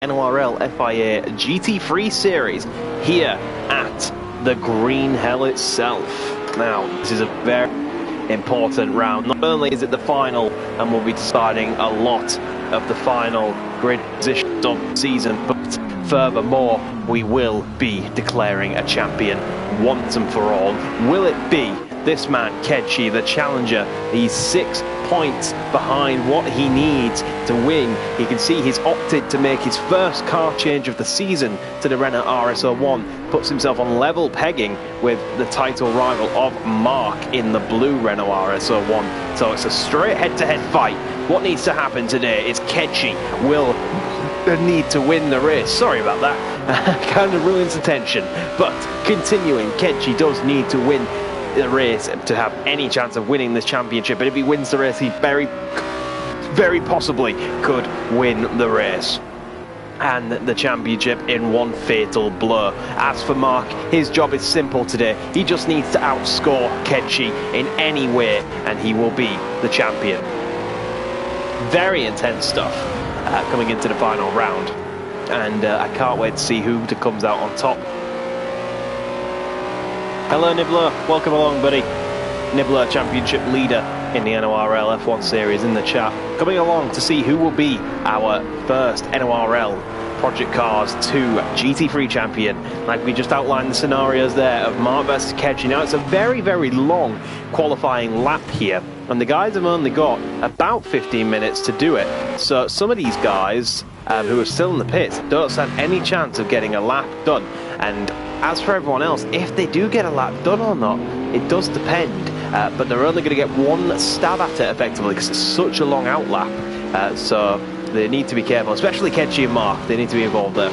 NORL FIA GT3 series here at the Green Hell itself. Now, this is a very important round. Not only is it the final, and we'll be deciding a lot of the final grid positions of the season, but furthermore, we will be declaring a champion once and for all. Will it be this man, Kedshi, the challenger? He's 6 points behind what he needs to win. You can see he's opted to make his first car change of the season to the Renault RS01, puts himself on level pegging with the title rival of Mark in the blue Renault RS01. So it's a straight head-to-head fight. What needs to happen today is Kedshi will need to win the race. Sorry about that, kind of ruins the tension. But continuing, Kedshi does need to win the race to have any chance of winning this championship. But if he wins the race, he very possibly could win the race and the championship in one fatal blow. As for Mark, his job is simple today. He just needs to outscore Kedshi in any way, and he will be the champion. Very intense stuff coming into the final round, and I can't wait to see who comes out on top. Hello Nibbler, welcome along buddy. Nibbler, championship leader in the NORL F1 series, in the chat. Coming along to see who will be our first NORL Project Cars 2 GT3 champion. Like we just outlined the scenarios there of Mark versus Kedshi. Now it's a very long qualifying lap here, and the guys have only got about 15 minutes to do it. So some of these guys who are still in the pits don't stand any chance of getting a lap done. And as for everyone else, if they do get a lap done or not, it does depend, but they're only going to get one stab at it effectively because it's such a long out lap, so they need to be careful, especially Kedshi and Mark. They need to be involved there.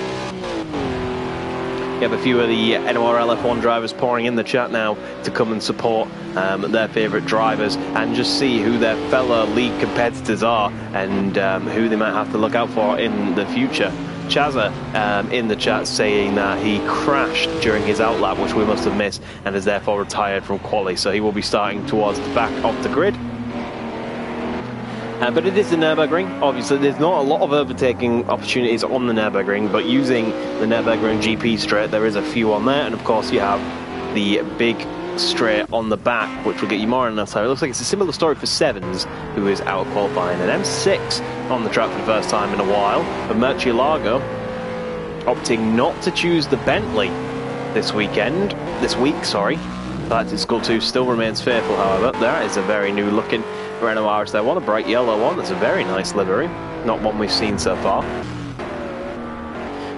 You have a few of the NORL F1 drivers pouring in the chat now to come and support their favourite drivers and just see who their fellow league competitors are and who they might have to look out for in the future. Chazza in the chat saying that he crashed during his outlap, which we must have missed, and is therefore retired from quali, so he will be starting towards the back of the grid. But it is the Nurburgring. Obviously there's not a lot of overtaking opportunities on the Nurburgring, but using the Nurburgring GP straight, there is a few on there, and of course you have the big straight on the back, which will get you more on enough time. It looks like it's a similar story for Sevens, who is out of qualifying, and M6 on the track for the first time in a while. But Murcielago opting not to choose the Bentley this week, sorry. That's in Skull 2 still remains faithful, however. That is a very new looking Renault RS there. One, a bright yellow one. That's a very nice livery. Not one we've seen so far.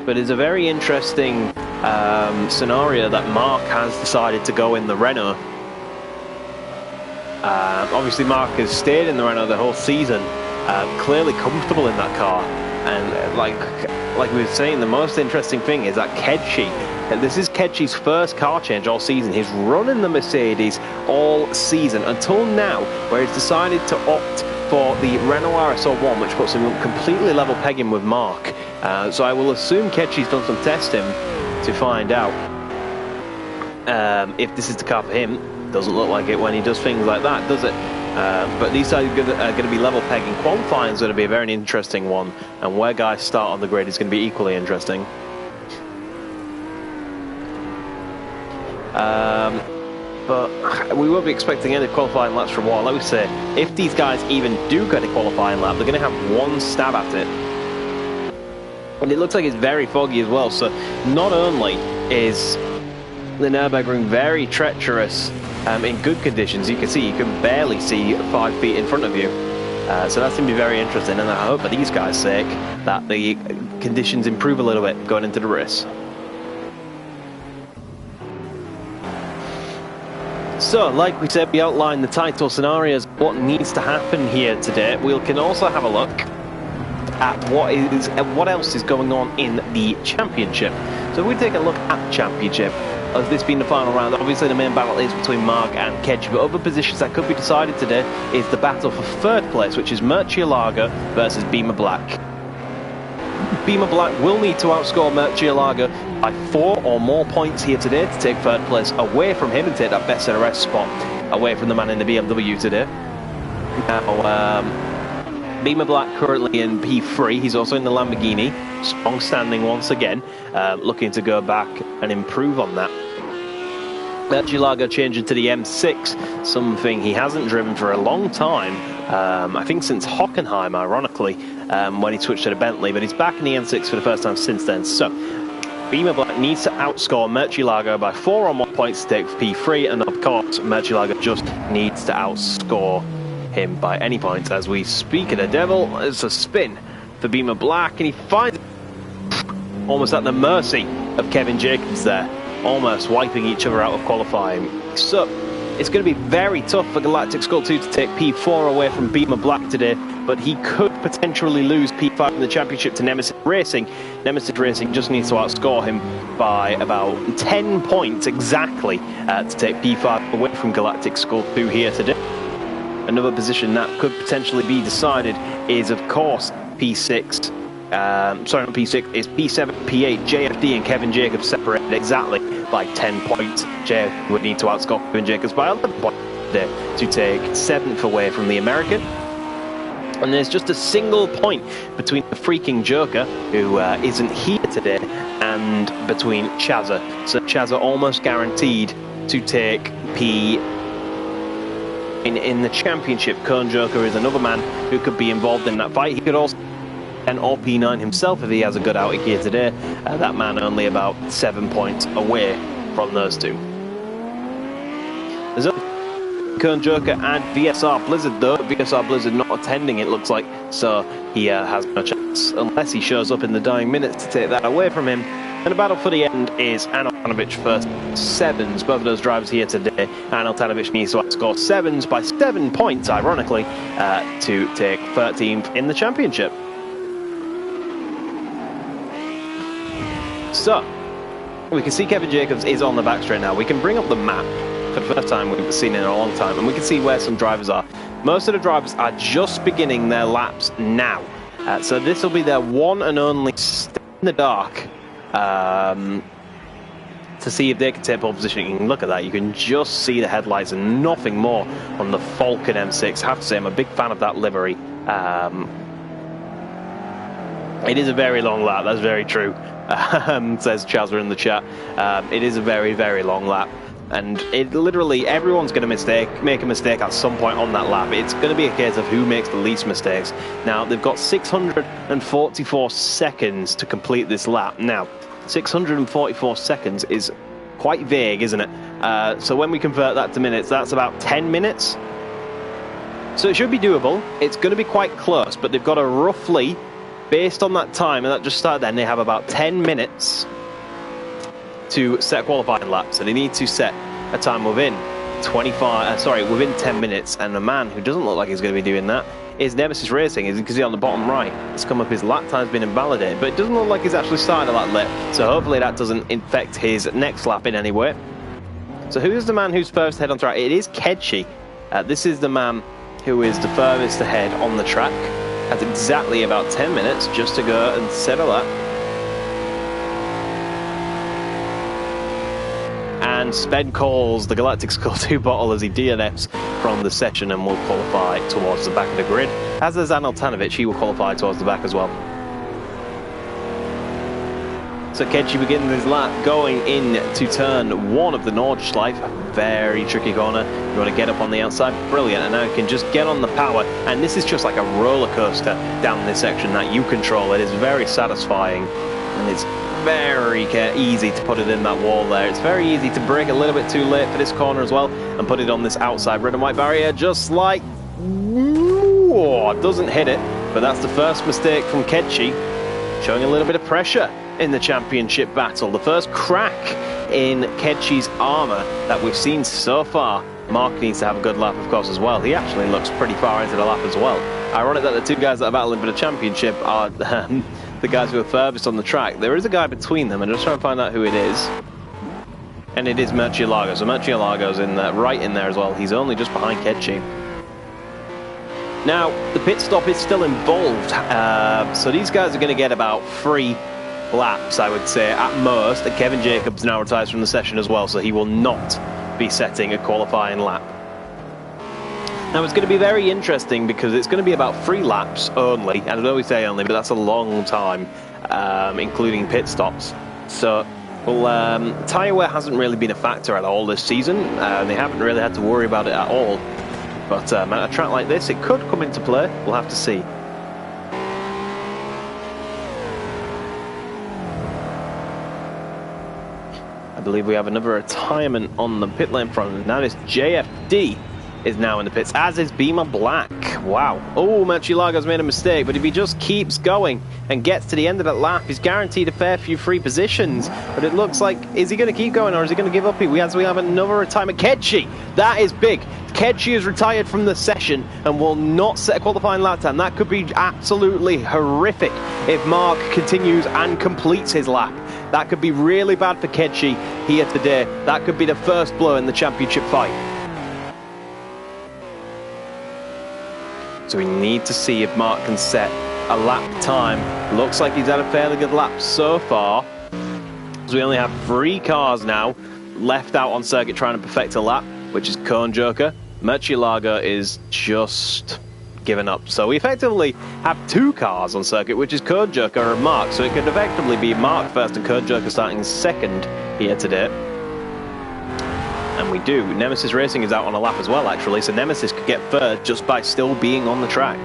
But it's a very interesting scenario that Mark has decided to go in the Renault. Obviously Mark has stayed in the Renault the whole season, clearly comfortable in that car, and like we were saying, the most interesting thing is that Kedshi, this is Kedshi's first car change all season. He's running the Mercedes all season until now, where he's decided to opt for the Renault RS01, which puts him completely level pegging with Mark. So I will assume Kedshi's done some testing to find out if this is the car for him. Doesn't look like it when he does things like that, does it? But these are going to be level pegging. Qualifying is going to be a very interesting one, and where guys start on the grid is going to be equally interesting. But we won't be expecting any qualifying laps for a while. Like we say, if these guys even do get a qualifying lap, they're going to have one stab at it. And it looks like it's very foggy as well, so not only is the Nürburgring very treacherous in good conditions, you can barely see 5 feet in front of you. So that's going to be very interesting, and I hope for these guys' sake that the conditions improve a little bit going into the race. So, like we said, we outlined the title scenarios, what needs to happen here today. We can also have a look at what else is going on in the championship. So if we take a look at the championship, as this being the final round, obviously the main battle is between Mark and Kedshi, but other positions that could be decided today is the battle for third place, which is Murcielago versus Beamer Black. Beamer Black will need to outscore Murcielago by 4 or more points here today to take third place away from him and take that best NRS spot away from the man in the BMW today. Now, Beamer Black currently in P3. He's also in the Lamborghini. Strong standing once again. Looking to go back and improve on that. Murcielago changing to the M6, something he hasn't driven for a long time. I think since Hockenheim, ironically, when he switched to the Bentley. But he's back in the M6 for the first time since then. So, Beamer Black needs to outscore Murcielago by 4 or more points to take P3. And of course, Murcielago just needs to outscore him by any points. As we speak of the devil, it's a spin for Beamer Black. And he finds almost at the mercy of Kevin Jacobs there. Almost wiping each other out of qualifying. So, it's going to be very tough for Galactic Skull 2 to take P4 away from Beamer Black today, but he could potentially lose P5 in the championship to Nemesis Racing. Nemesis Racing just needs to outscore him by about 10 points exactly to take P5 away from Galactic Skull 2 here today. Another position that could potentially be decided is, of course, P6. Sorry, not P6, it's P7, P8. JFD and Kevin Jacobs separated exactly by 10 points. JFD would need to outscore Kevin Jacobs by 11 points today to take 7th away from the American. And there's just a single point between the freaking Joker, who isn't here today, and between Chazza. So Chazza almost guaranteed to take P in the championship. Cone Joker is another man who could be involved in that fight. He could also or P9 himself if he has a good outing here today. That man only about 7 points away from those two. There's Cone Joker and VSR Blizzard though. VSR Blizzard not attending, it looks like, so he has no chance unless he shows up in the dying minutes to take that away from him. And the battle for the end is Aneltanovic first 7s. Both of those drivers here today. Aneltanovic needs to score 7s by 7 points, ironically, to take 13th in the championship. So, we can see Kevin Jacobs is on the back straight now. We can bring up the map for the first time we've seen in a long time, and we can see where some drivers are. Most of the drivers are just beginning their laps now. So this will be their one and only step in the dark to see if they can take pole position. You can look at that. You can just see the headlights and nothing more on the Falcon M6. I have to say, I'm a big fan of that livery. It is a very long lap. That's very true. Says Chazza in the chat. It is a very, very long lap, and it literally everyone's going to make a mistake at some point on that lap. It's going to be a case of who makes the least mistakes. Now they've got 644 seconds to complete this lap. Now 644 seconds is quite vague, isn't it? So when we convert that to minutes, that's about 10 minutes. So it should be doable. It's going to be quite close, but they've got to roughly, based on that time, and that just started then, they have about 10 minutes to set a qualifying lap. So they need to set a time within within 10 minutes. And the man who doesn't look like he's going to be doing that is Nemesis Racing. As you can see on the bottom right, it's come up his lap time's been invalidated, but it doesn't look like he's actually started a lap late. So hopefully that doesn't infect his next lap in any way. So who is the man who's first ahead on track? It is Kedshi. This is the man who is the furthest ahead on the track. Has exactly about 10 minutes just to go and set a lap. And Sped calls the Galactic Skull 2 bottle as he DNFs from the session and will qualify towards the back of the grid. As does Aneltanovic, he will qualify towards the back as well. So Kedshi begins his lap going into turn 1 of the Nordschleife. A very tricky corner. You want to get up on the outside, brilliant. And now you can just get on the power. And this is just like a roller coaster down this section that you control. It is very satisfying, and it's very easy to put it in that wall there. It's very easy to brake a little bit too late for this corner as well and put it on this outside red and white barrier, just like, doesn't hit it. But that's the first mistake from Kedshi, showing a little bit of pressure in the championship battle. The first crack in Kedshi's armor that we've seen so far. Mark needs to have a good lap, of course, as well. He actually looks pretty far into the lap as well. Ironic that the two guys that are battling for the championship are the guys who are furthest on the track. There is a guy between them, and I'm just trying to find out who it is. And it is Murcielago. So Murcielago's in there, right in there as well. He's only just behind Kedshi. Now, the pit stop is still involved. So these guys are going to get about 3 laps, I would say, at most. And Kevin Jacobs now retires from the session as well, so he will not be setting a qualifying lap. Now it's going to be very interesting because it's going to be about 3 laps only, and I know we say only, but that's a long time, including pit stops. So, well, tyre wear hasn't really been a factor at all this season. They haven't really had to worry about it at all. But at a track like this, it could come into play. We'll have to see. I believe we have another retirement on the pit lane front. Now this JFD is now in the pits, as is Beamer Black. Wow. Oh, Murcielago's made a mistake, but if he just keeps going and gets to the end of that lap, he's guaranteed a fair few free positions. But it looks like, is he going to keep going or is he going to give up? We have another retirement. Kechi! That is big. Kechi is retired from the session and will not set a qualifying lap time. That could be absolutely horrific if Mark continues and completes his lap. That could be really bad for Kechi here today. That could be the first blow in the championship fight. So we need to see if Mark can set a lap time. Looks like he's had a fairly good lap so far. So we only have 3 cars now left out on circuit trying to perfect a lap, which is Cone Joker. Murcielago is just given up. So we effectively have 2 cars on circuit, which is Cone Joker and Mark. So it could effectively be Mark first and Cone Joker starting second here today. And we do. Nemesis Racing is out on a lap as well, actually, so Nemesis could get third just by still being on the track.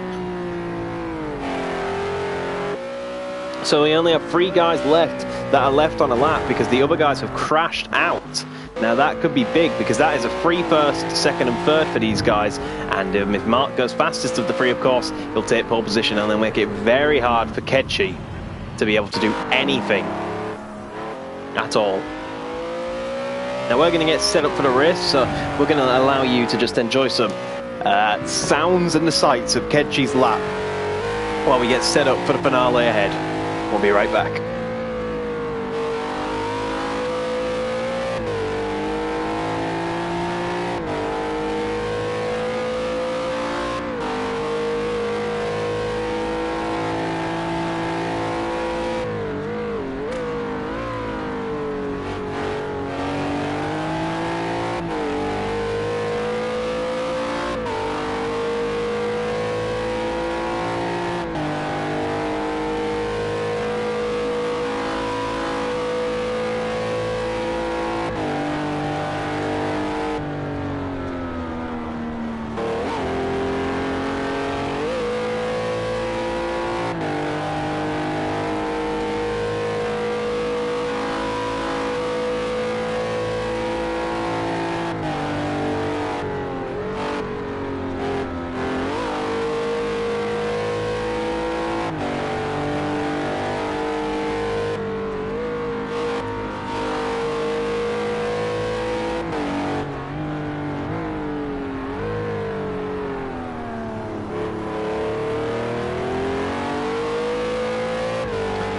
So we only have 3 guys left that are left on a lap because the other guys have crashed out. Now that could be big because that is a free first, second and third for these guys. And if Mark goes fastest of the 3, of course, he'll take pole position and then make it very hard for Kechi to be able to do anything at all. Now we're going to get set up for the race, so we're going to allow you to just enjoy some sounds and the sights of Kechi's lap while we get set up for the finale ahead. We'll be right back.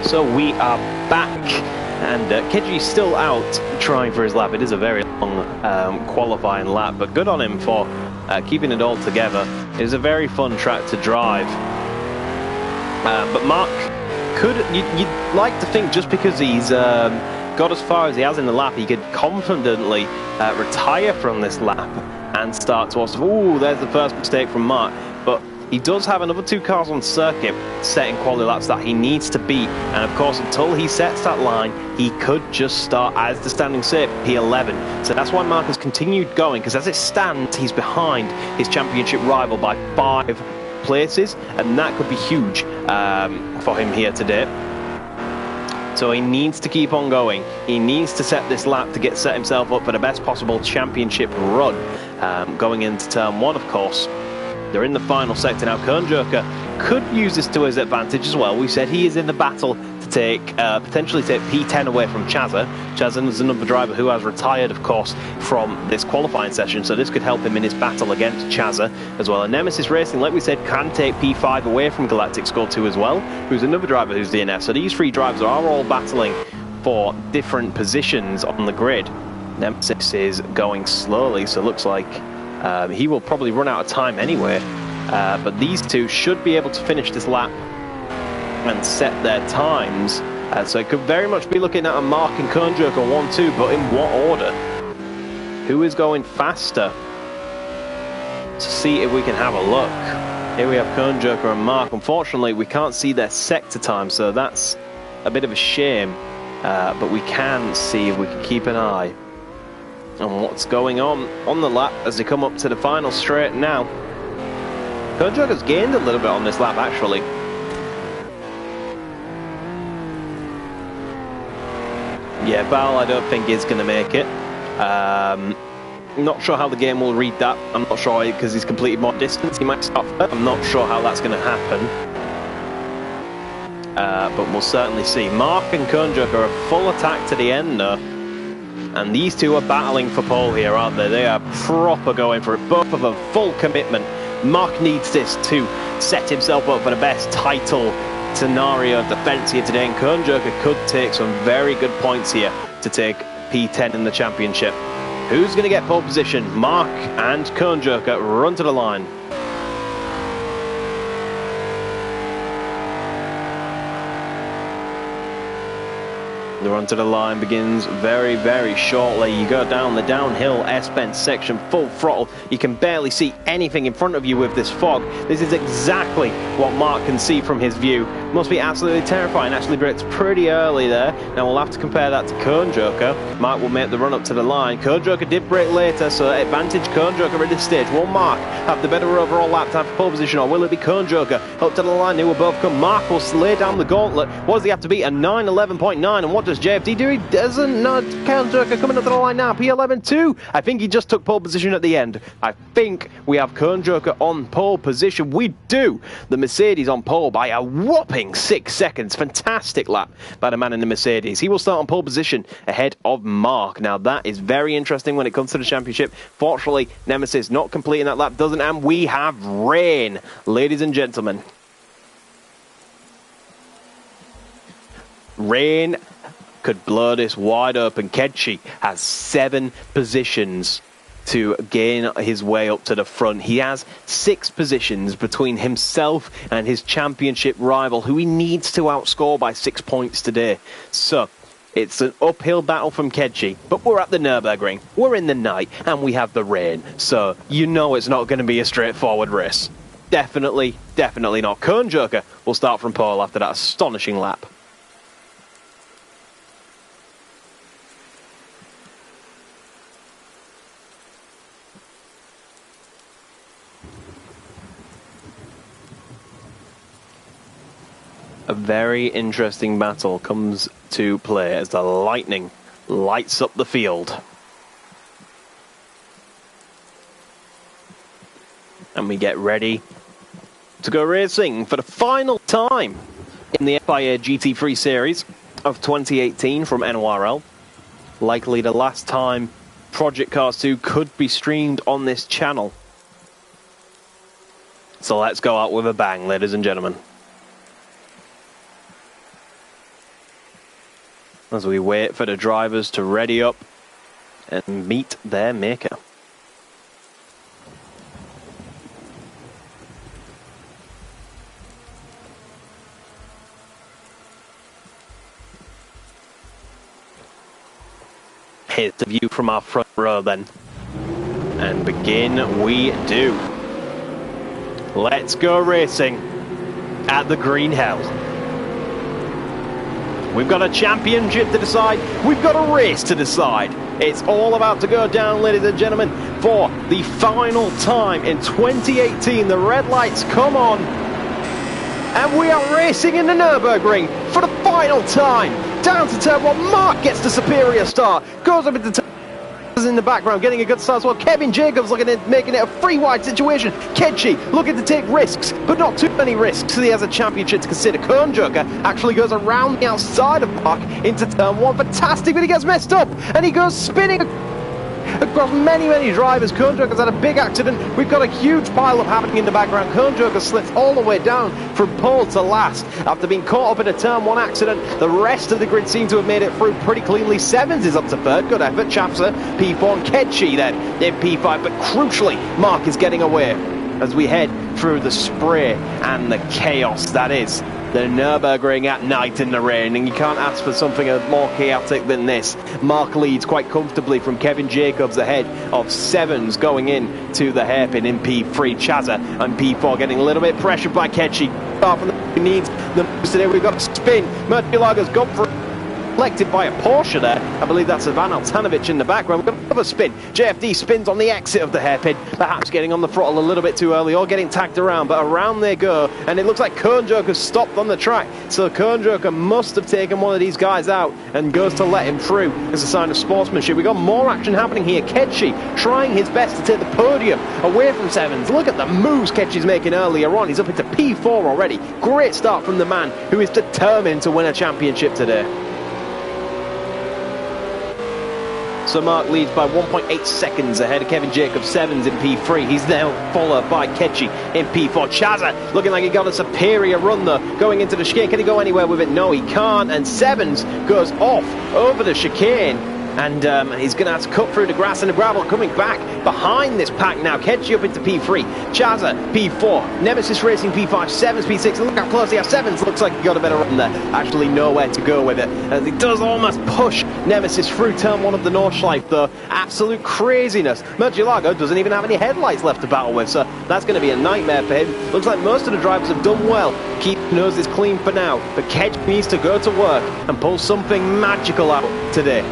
So we are back, and Keji's still out trying for his lap. It is a very long qualifying lap, but good on him for keeping it all together. It is a very fun track to drive. But Mark could, you'd like to think just because he's got as far as he has in the lap, he could confidently retire from this lap and start towards, ooh, there's the first mistake from Mark. But he does have another 2 cars on circuit setting quality laps that he needs to beat, and of course until he sets that line he could just start as the standing safe P11. So that's why Mark has continued going, because as it stands he's behind his championship rival by 5 places, and that could be huge for him here today. So he needs to keep on going. He needs to set this lap to set himself up for the best possible championship run going into turn 1, of course. They're in the final sector now. Cone Joker could use this to his advantage as well. We said he is in the battle to take potentially take P10 away from Chazza. Chazza is another driver who has retired, of course, from this qualifying session, so this could help him in his battle against Chazza as well. And Nemesis Racing, like we said, can take P5 away from Galactic Skull 2 as well, who's another driver who's DNF. So these 3 drivers are all battling for different positions on the grid. Nemesis is going slowly, so it looks like he will probably run out of time anyway, but these 2 should be able to finish this lap and set their times. So it could very much be looking at a Mark and Cone Joker 1-2, but in what order? Who is going faster? to see if we can have a look. Here we have Kernjoker and Mark. Unfortunately, we can't see their sector time, so that's a bit of a shame. But we can see if we can keep an eye on what's going on the lap as they come up to the final straight now. Kernjoker's gained a little bit on this lap, actually. Yeah, Bal, I don't think is going to make it. Not sure how the game will read that. I'm not sure because he's completed more distance. He might start first. I'm not sure how that's going to happen. But we'll certainly see. Mark and Kernjoker are full attack to the end though. And these two are battling for pole here, aren't they? They are proper going for it. Both of them full commitment. Mark needs this to set himself up for the best title scenario defense here today. And Kernjoker could take some very good points here to take P10 in the championship. Who's going to get pole position? Mark and Kernjoker run to the line. The run to the line begins very, very shortly. You go down the downhill S-bend section full throttle. You can barely see anything in front of you with this fog. This is exactly what Mark can see from his view. Must be absolutely terrifying. Actually brakes pretty early there. Now we'll have to compare that to Kernjoker. Mark will make the run up to the line. Kernjoker did brake later, so advantage Kernjoker at this stage. Will Mark have the better overall lap time for pole position, or will it be Kernjoker up to the line? They will both come. Mark will lay down the gauntlet. What does he have to beat? A 9:11.9. And what does JFD do? He doesn't. Not Kernjoker coming up to the line now. P11.2. I think he just took pole position at the end. I think we have Kernjoker on pole position. We do. The Mercedes on pole by a whopping 6 seconds. Fantastic lap by the man in the Mercedes. He will start on pole position ahead of Mark. Now that is very interesting when it comes to the championship. Fortunately, Nemesis not completing that lap doesn't, and we have rain, ladies and gentlemen. Rain could blow this wide open. Kedchi has 7 positions to gain his way up to the front. He has 6 positions between himself and his championship rival, who he needs to outscore by 6 points today. So it's an uphill battle from Kedchi, but we're at the Nurburgring. We're in the night, and we have the rain. So you know it's not going to be a straightforward race. Definitely, definitely not. Kernjoker will start from pole after that astonishing lap. A very interesting battle comes to play as the lightning lights up the field. And we get ready to go racing for the final time in the FIA GT3 series of 2018 from NORL. Likely the last time Project Cars 2 could be streamed on this channel. So let's go out with a bang, ladies and gentlemen. As we wait for the drivers to ready up and meet their maker. Here's the view from our front row then. And begin we do. Let's go racing at the Green Hell. We've got a championship to decide. We've got a race to decide. It's all about to go down, ladies and gentlemen, for the final time in 2018. The red lights come on. And we are racing in the Nurburgring for the final time. Down to turn one. Mark gets the superior start. Goes up into turn. In the background, getting a good start as well. Kevin Jacobs looking at making it a free wide situation. Kedchi looking to take risks, but not too many risks. So he has a championship to consider. Kernjoker actually goes around the outside of Mark into turn one. Fantastic, but he gets messed up and he goes spinning across many drivers. Kernjoker's had a big accident. We've got a huge pile-up happening in the background. Kernjoker slips all the way down from pole to last after being caught up in a turn one accident. The rest of the grid seem to have made it through pretty cleanly. Sevens is up to third. Good effort. Chapser, P4, and Kedchi then in P5. But crucially, Mark is getting away as we head through the spray and the chaos that is the Nurburgring at night in the rain, and you can't ask for something more chaotic than this. Mark leads quite comfortably from Kevin Jacobs ahead of Sevens going in to the hairpin in P3. Chazza and P4 getting a little bit pressured by Ketchy. Far from the needs the most today. We've got a spin. Murcielaga's gone for collected by a Porsche there. I believe that's Ivan Altanovic in the background. We've got another spin. JFD spins on the exit of the hairpin, perhaps getting on the throttle a little bit too early or getting tagged around, but around they go, and it looks like Cone Joker's stopped on the track, so Cone Joker must have taken one of these guys out and goes to let him through as a sign of sportsmanship. We've got more action happening here. Ketchy trying his best to take the podium away from Sevens. Look at the moves Ketchy's making earlier on. He's up into P4 already. Great start from the man who is determined to win a championship today. So Mark leads by 1.8 seconds ahead of Kevin Jacobs, Sevens in P3. He's now followed by Ketchy in P4. Chazza looking like he got a superior run though, going into the chicane. Can he go anywhere with it? No, he can't. And Sevens goes off over the chicane. And he's going to have to cut through the grass and the gravel. Coming back behind this pack now. Ketchy up into P3. Chazza, P4. Nemesis Racing, P5. Sevens, P6. Look how close he has. Sevens looks like he got a better run there. Actually nowhere to go with it. As he does almost push Nemesis through turn 1 of the Nordschleife though. Absolute craziness. Murcielago doesn't even have any headlights left to battle with, so that's going to be a nightmare for him. Looks like most of the drivers have done well. Keep nose is clean for now. But Ketchy needs to go to work and pull something magical out today.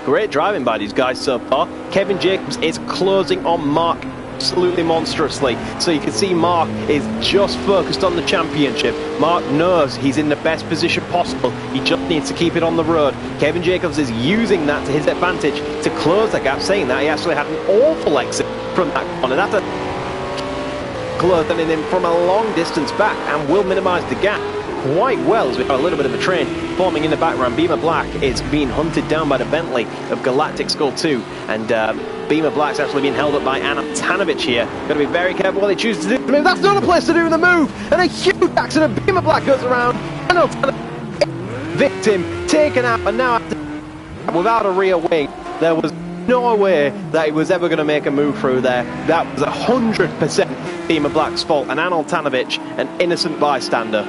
Great driving by these guys so far. Kevin Jacobs is closing on Mark absolutely monstrously. So you can see Mark is just focused on the championship. Mark knows he's in the best position possible. He just needs to keep it on the road. Kevin Jacobs is using that to his advantage to close the gap, saying that he actually had an awful exit from that corner. That's a close in him from a long distance back and will minimise the gap quite well as we have a little bit of a train forming in the background. Beamer Black is being hunted down by the Bentley of Galactic Skull 2, and Beamer Black's actually being held up by Anna Tanovic here. Got to be very careful what they choose to do. The move. That's not a place to do the move, and a huge accident. Beamer Black goes around. Anna Tanovic, victim taken out, and now without a rear wing, there was no way that he was ever going to make a move through there. That was 100% Beamer Black's fault, and Anna Tanovic, an innocent bystander.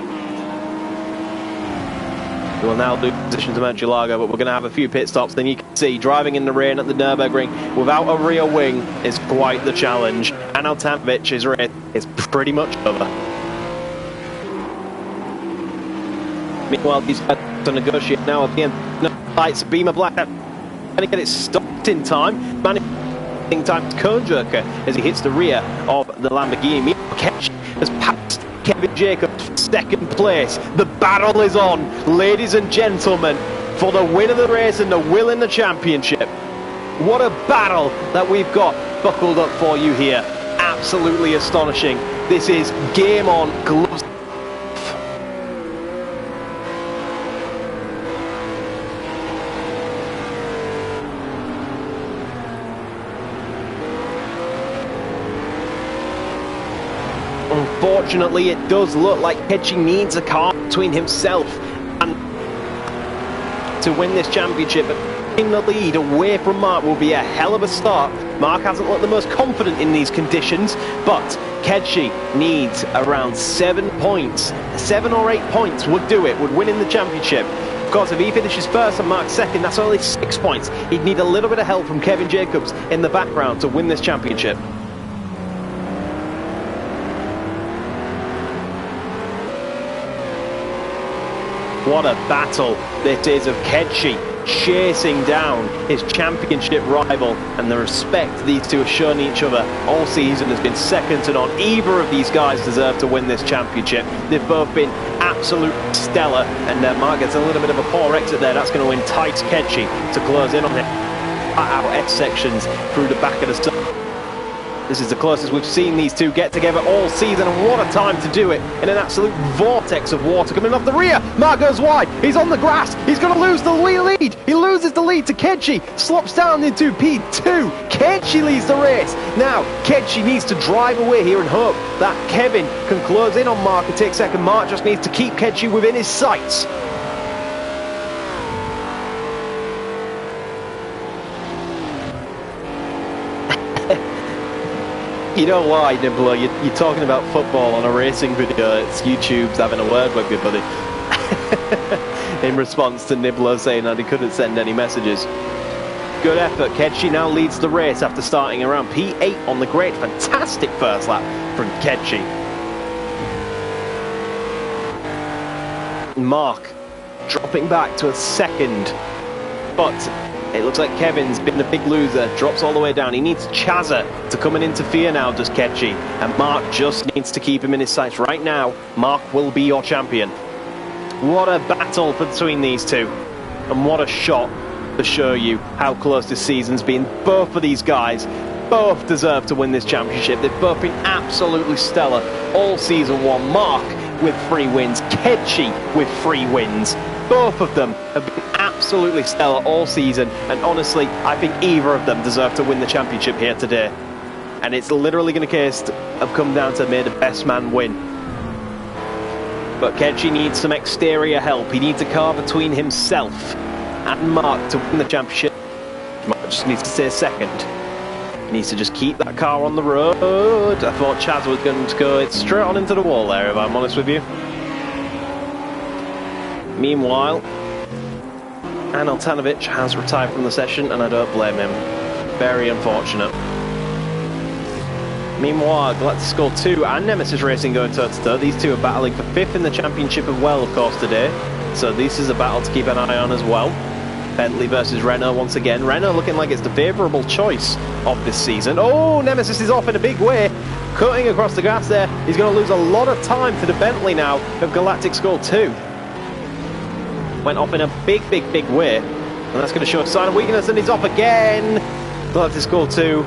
We will now lose position to Murcielago, but we're going to have a few pit stops. Then you can see driving in the rain at the Nurburgring without a rear wing is quite the challenge. And Altanovic's race is pretty much over. Meanwhile, these guys to negotiate now at the end. No lights. Beamer Black trying to get it stopped in time. Managing time to Cone Joker as he hits the rear of the Lamborghini. Meanwhile, Ketchy has passed Kevin Jacobs for second place. The battle is on, ladies and gentlemen, for the win of the race and the will in the championship. What a battle that we've got buckled up for you here. Absolutely astonishing. This is game on, gloves. Unfortunately, it does look like Ketchy needs a car between himself and to win this championship. But in the lead away from Mark will be a hell of a start. Mark hasn't looked the most confident in these conditions, but Ketchy needs around 7 points. 7 or 8 points would do it, would win in the championship. Of course, if he finishes first and Mark's second, that's only 6 points. He'd need a little bit of help from Kevin Jacobs in the background to win this championship. What a battle this is of Ketchy chasing down his championship rival, and the respect these two have shown each other all season has been second to none. Either of these guys deserve to win this championship. They've both been absolutely stellar, and Mark gets a little bit of a poor exit there. That's going to entice Ketchy to close in on him. Out S sections through the back of the stump. This is the closest we've seen these two get together all season, and what a time to do it in an absolute vortex of water coming off the rear. Mark goes wide, he's on the grass, he's going to lose the lead. He loses the lead to Ketchy, slops down into P2. Ketchy leads the race. Now, Ketchy needs to drive away here and hope that Kevin can close in on Mark and take second. Mark just needs to keep Ketchy within his sights. You know why, Nibbler? You're talking about football on a racing video. It's YouTube's having a word with you, buddy. In response to Nibbler saying that he couldn't send any messages. Good effort. Kedshi now leads the race after starting around P8 on the grid. Fantastic first lap from Kedshi. Mark dropping back to a second, but it looks like Kevin's been the big loser, drops all the way down. He needs Chazza to come and interfere now, does Kedshi, and Mark just needs to keep him in his sights. Right now, Mark will be your champion. What a battle between these two, and what a shot to show you how close this season's been. Both of these guys, both deserve to win this championship. They've both been absolutely stellar all season one. Mark with 3 wins, Kedshi with 3 wins. Both of them have been absolutely stellar all season, and honestly, I think either of them deserve to win the championship here today. And it's literally going to come down to may the best man win. But Kedshi needs some exterior help. He needs a car between himself and Mark to win the championship. Mark just needs to stay second. He needs to just keep that car on the road. I thought Chaz was going to go straight on into the wall there, if I'm honest with you. Meanwhile, Aneltanovic has retired from the session, and I don't blame him. Very unfortunate. Meanwhile, Galactic Skull 2 and Nemesis Racing going toe-to-toe. These two are battling for 5th in the championship as well, of course, today. So this is a battle to keep an eye on as well. Bentley versus Renault once again. Renault looking like it's the favourable choice of this season. Oh, Nemesis is off in a big way. Cutting across the grass there. He's going to lose a lot of time for the Bentley now of Galactic Skull 2. Went off in a big way, and that's going to show a sign of weakness, and he's off again. Galactic Skull 2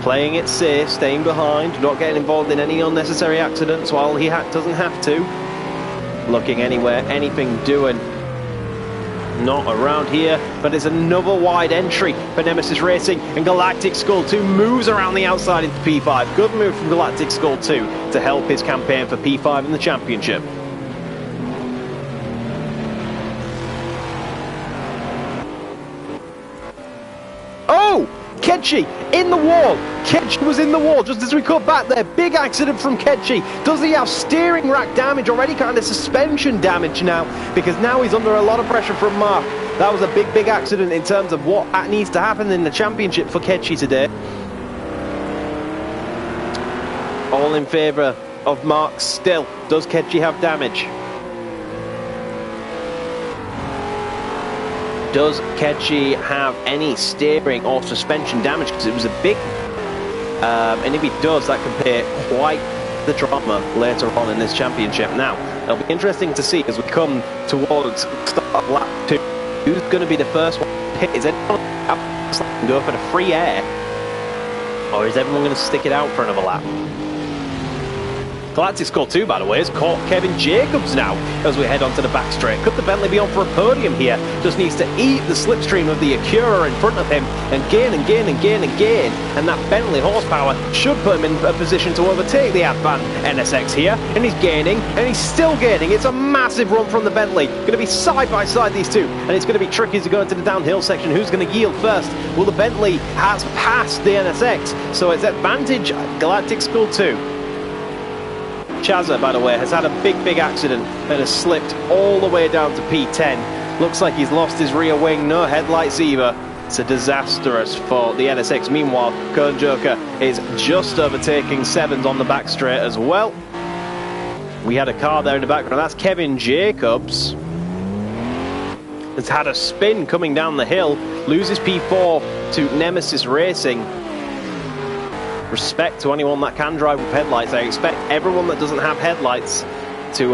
playing it safe, staying behind, not getting involved in any unnecessary accidents while he doesn't have to. Looking anywhere, anything doing. Not around here, but it's another wide entry for Nemesis Racing, and Galactic Skull 2 moves around the outside into P5. Good move from Galactic Skull 2 to help his campaign for P5 in the championship. Oh! Kedshi in the wall. Kedshi was in the wall just as we cut back there. Big accident from Kedshi. Does he have steering rack damage, already kind of suspension damage now? Because now he's under a lot of pressure from Mark. That was a big accident in terms of what needs to happen in the championship for Kedshi today. All in favour of Mark still. Does Kedshi have damage? Does Kedshi have any steering or suspension damage? Because it was a big... and if he does, that can pay quite the drama later on in this championship. Now, it'll be interesting to see as we come towards start of lap 2. Who's going to be the first one to hit? Is anyone going to go for the free air? Or is everyone going to stick it out for another lap? Galactic Skull 2, by the way, has caught Kevin Jacobs now as we head onto the back straight. Could the Bentley be on for a podium here? Just needs to eat the slipstream of the Acura in front of him and gain. And that Bentley horsepower should put him in a position to overtake the Advan NSX here. And he's gaining, and he's still gaining. It's a massive run from the Bentley. Going to be side by side, these two. And it's going to be tricky to go into the downhill section. Who's going to yield first? Well, the Bentley has passed the NSX, so it's advantage Galactic Skull 2. Chazza, by the way, has had a big accident and has slipped all the way down to P10. Looks like he's lost his rear wing, no headlights either. It's a disastrous for the NSX. Meanwhile, Kern Joker is just overtaking Sevens on the back straight as well. We had a car there in the background. That's Kevin Jacobs. Has had a spin coming down the hill, loses P4 to Nemesis Racing. Respect to anyone that can drive with headlights. I expect everyone that doesn't have headlights to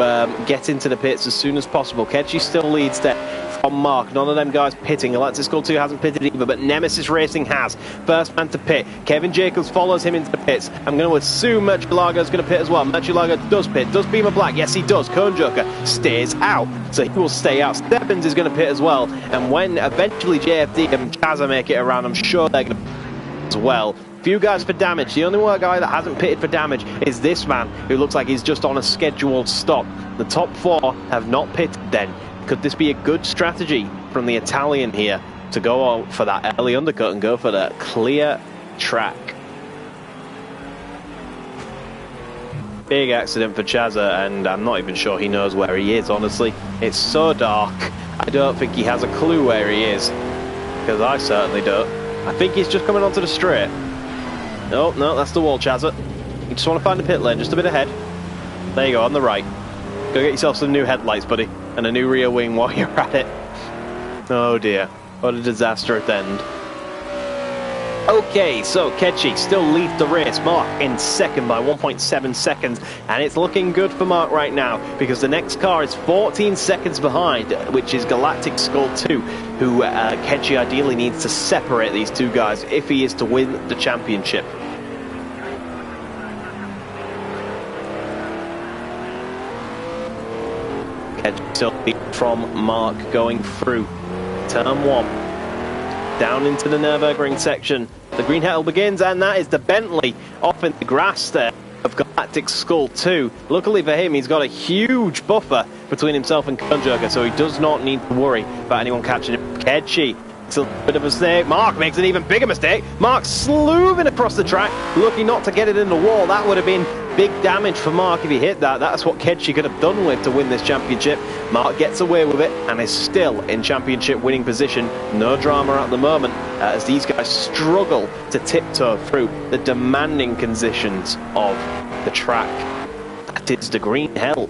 get into the pits as soon as possible. Kedshi still leads there from Mark. None of them guys pitting. Galactic Skull 2 hasn't pitted either, but Nemesis Racing has. First man to pit. Kevin Jacobs follows him into the pits. I'm going to assume Murcielago is going to pit as well. Murcielago does pit. Does Beamer Black? Yes, he does. Cone Joker stays out, so he will stay out. Stebbins is going to pit as well. And when eventually JFD and Chazza make it around, I'm sure they're going to pit as well. Few guys for damage. The only one guy that hasn't pitted for damage is this man, who looks like he's just on a scheduled stop. The top 4 have not pitted then. Could this be a good strategy from the Italian here to go out for that early undercut and go for the clear track? Big accident for Chazza, and I'm not even sure he knows where he is, honestly. It's so dark, I don't think he has a clue where he is. Because I certainly don't. I think he's just coming onto the straight. No, that's the wall, Chazza. You just want to find the pit lane, just a bit ahead. There you go, on the right. Go get yourself some new headlights, buddy. And a new rear wing while you're at it. Oh dear, what a disaster at the end. Okay, so Ketchy still leads the race. Mark in second by 1.7 seconds. And it's looking good for Mark right now, because the next car is 14 seconds behind, which is Galactic Skull 2, who Ketchy ideally needs to separate these two guys if he is to win the championship. Ketchy still from Mark going through turn 1. Down into the Nurburgring section. The green hell begins, and that is the Bentley off in the grass there of Galactic Skull 2. Luckily for him, he's got a huge buffer between himself and Conjoker, so he does not need to worry about anyone catching him. Ketchy, it's a bit of a mistake. Mark makes an even bigger mistake. Mark slewing across the track, lucky not to get it in the wall. That would have been big damage for Mark if he hit that. That's what Ketchy could have done with to win this championship. Mark gets away with it and is still in championship winning position. No drama at the moment as these guys struggle to tiptoe through the demanding conditions of the track. That is the green hell.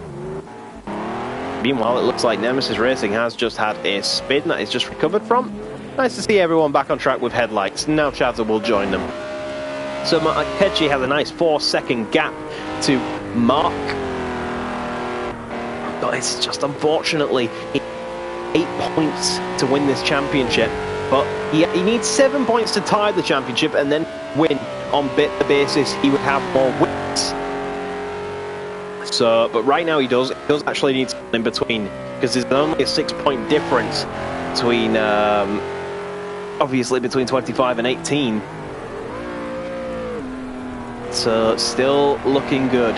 Meanwhile, it looks like Nemesis Racing has just had a spin that is just recovered from. Nice to see everyone back on track with headlights. Now Chazza will join them. So Ketchy has a nice 4-second gap to Mark. But it's just unfortunately 8 points to win this championship. But he needs 7 points to tie the championship and then win on the basis he would have more wins. So, but right now he does actually need something in between, because there's only a 6-point difference between, obviously between 25 and 18. So, still looking good.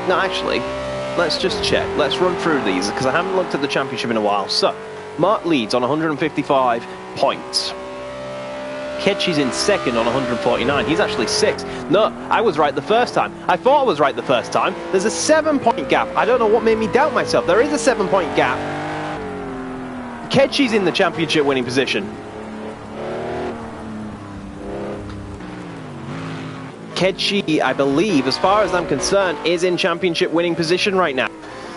No, actually, let's just check. Let's run through these, because I haven't looked at the championship in a while. So, Mark leads on 155 points. Ketchy's in second on 149. He's actually 6th. No, I was right the first time. I thought I was right the first time. There's a 7-point gap. I don't know what made me doubt myself. There is a 7-point gap. Ketchy's in the championship winning position. Ketchy, I believe, as far as I'm concerned, is in championship winning position right now.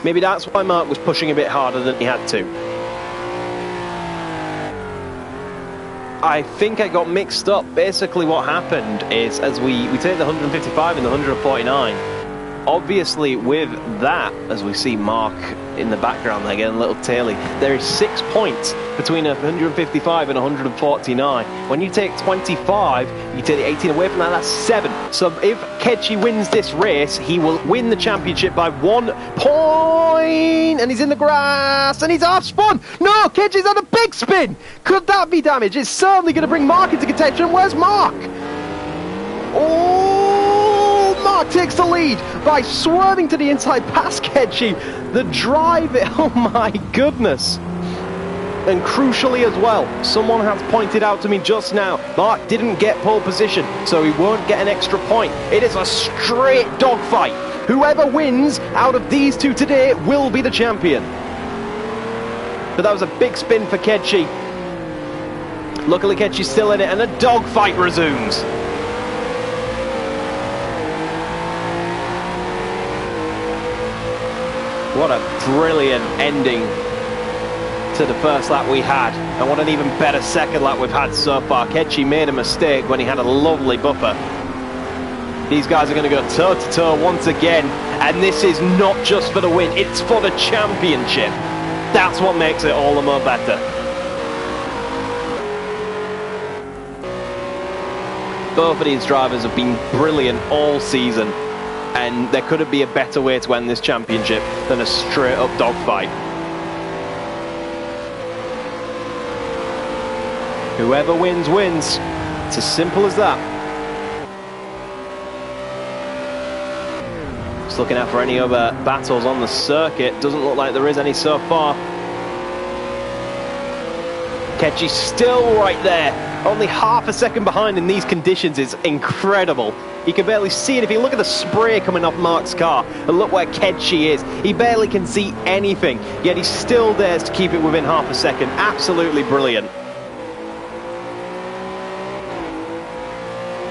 Maybe that's why Mark was pushing a bit harder than he had to. I think I got mixed up. Basically what happened is, as we take the 155 and the 149, obviously with that, as we see Mark in the background there getting a little taily, there is 6 points between 155 and 149. When you take 25, you take the 18 away from that, that's 7. So if Ketchy wins this race, he will win the championship by 1 point. And he's in the grass, and he's half spun. No, Ketchy's had a big spin. Could that be damage? It's certainly going to bring Mark into contention. Where's Mark? Oh, Mark takes the lead by swerving to the inside past Ketchy. The drive, oh my goodness. And crucially as well, someone has pointed out to me just now, Mark didn't get pole position, so he won't get an extra point. It is a straight dogfight. Whoever wins out of these two today will be the champion. But that was a big spin for Ketchy. Luckily Ketchy's still in it, and the dogfight resumes. What a brilliant ending to the first lap we had, and what an even better second lap we've had so far. Ketchy made a mistake when he had a lovely buffer. These guys are going to go toe-to-toe once again, and this is not just for the win, it's for the championship. That's what makes it all the more better. Both of these drivers have been brilliant all season, and there couldn't be a better way to end this championship than a straight-up dogfight. Whoever wins, wins. It's as simple as that. Just looking out for any other battles on the circuit. Doesn't look like there is any so far. Ketchy's still right there. Only half a second behind in these conditions is incredible. You can barely see it if you look at the spray coming off Mark's car and look where Kedshi is. He barely can see anything, yet he still dares to keep it within half a second. Absolutely brilliant.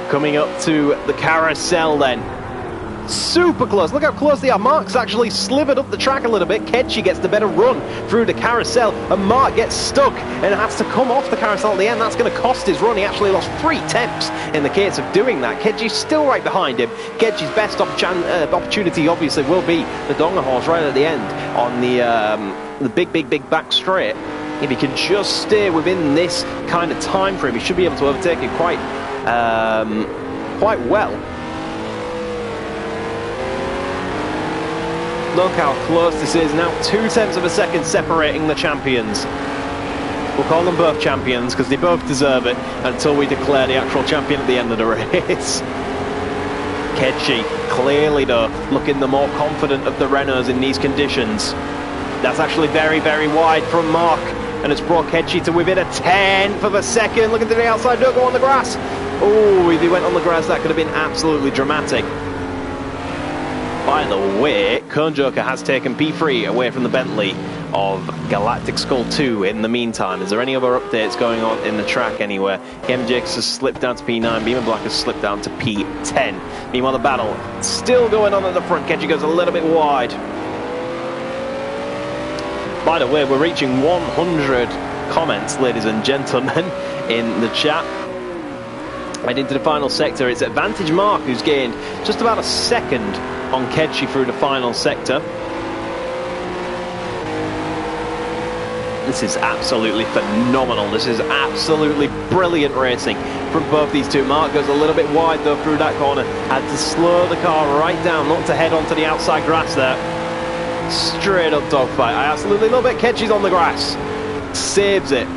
Coming up to the carousel then. Super close. Look how close they are. Mark's actually slivered up the track a little bit. Kedshi gets the better run through the carousel, and Mark gets stuck and has to come off the carousel at the end. That's going to cost his run. He actually lost 3 tenths in the case of doing that. Kedji's still right behind him. Kedji's best opportunity obviously will be the Donga horse right at the end on the big back straight. If he can just stay within this kind of time frame, he should be able to overtake it quite well. Look how close this is now. 2 tenths of a second separating the champions. We'll call them both champions because they both deserve it until we declare the actual champion at the end of the race. Kedshi, clearly though, looking the more confident of the Renaults in these conditions. That's actually very, very wide from Mark, and it's brought Kedshi to within a 10th of a second. Look at the outside, don't go on the grass. Oh, if he went on the grass, that could have been absolutely dramatic. By the way, Cone Joker has taken P3 away from the Bentley of Galactic Skull 2 in the meantime. Is there any other updates going on in the track anywhere? MJX has slipped down to P9, Beamer Black has slipped down to P10. Meanwhile, the battle still going on at the front. Kedshi goes a little bit wide. By the way, we're reaching 100 comments, ladies and gentlemen, in the chat. Right into the final sector, it's Advantage Mark who's gained just about a second on Kedshi through the final sector. This is absolutely phenomenal. This is absolutely brilliant racing from both these two. Mark goes a little bit wide though through that corner. Had to slow the car right down, not to head onto the outside grass there. Straight up dogfight. I absolutely love it. Kedshi's on the grass. Saves it.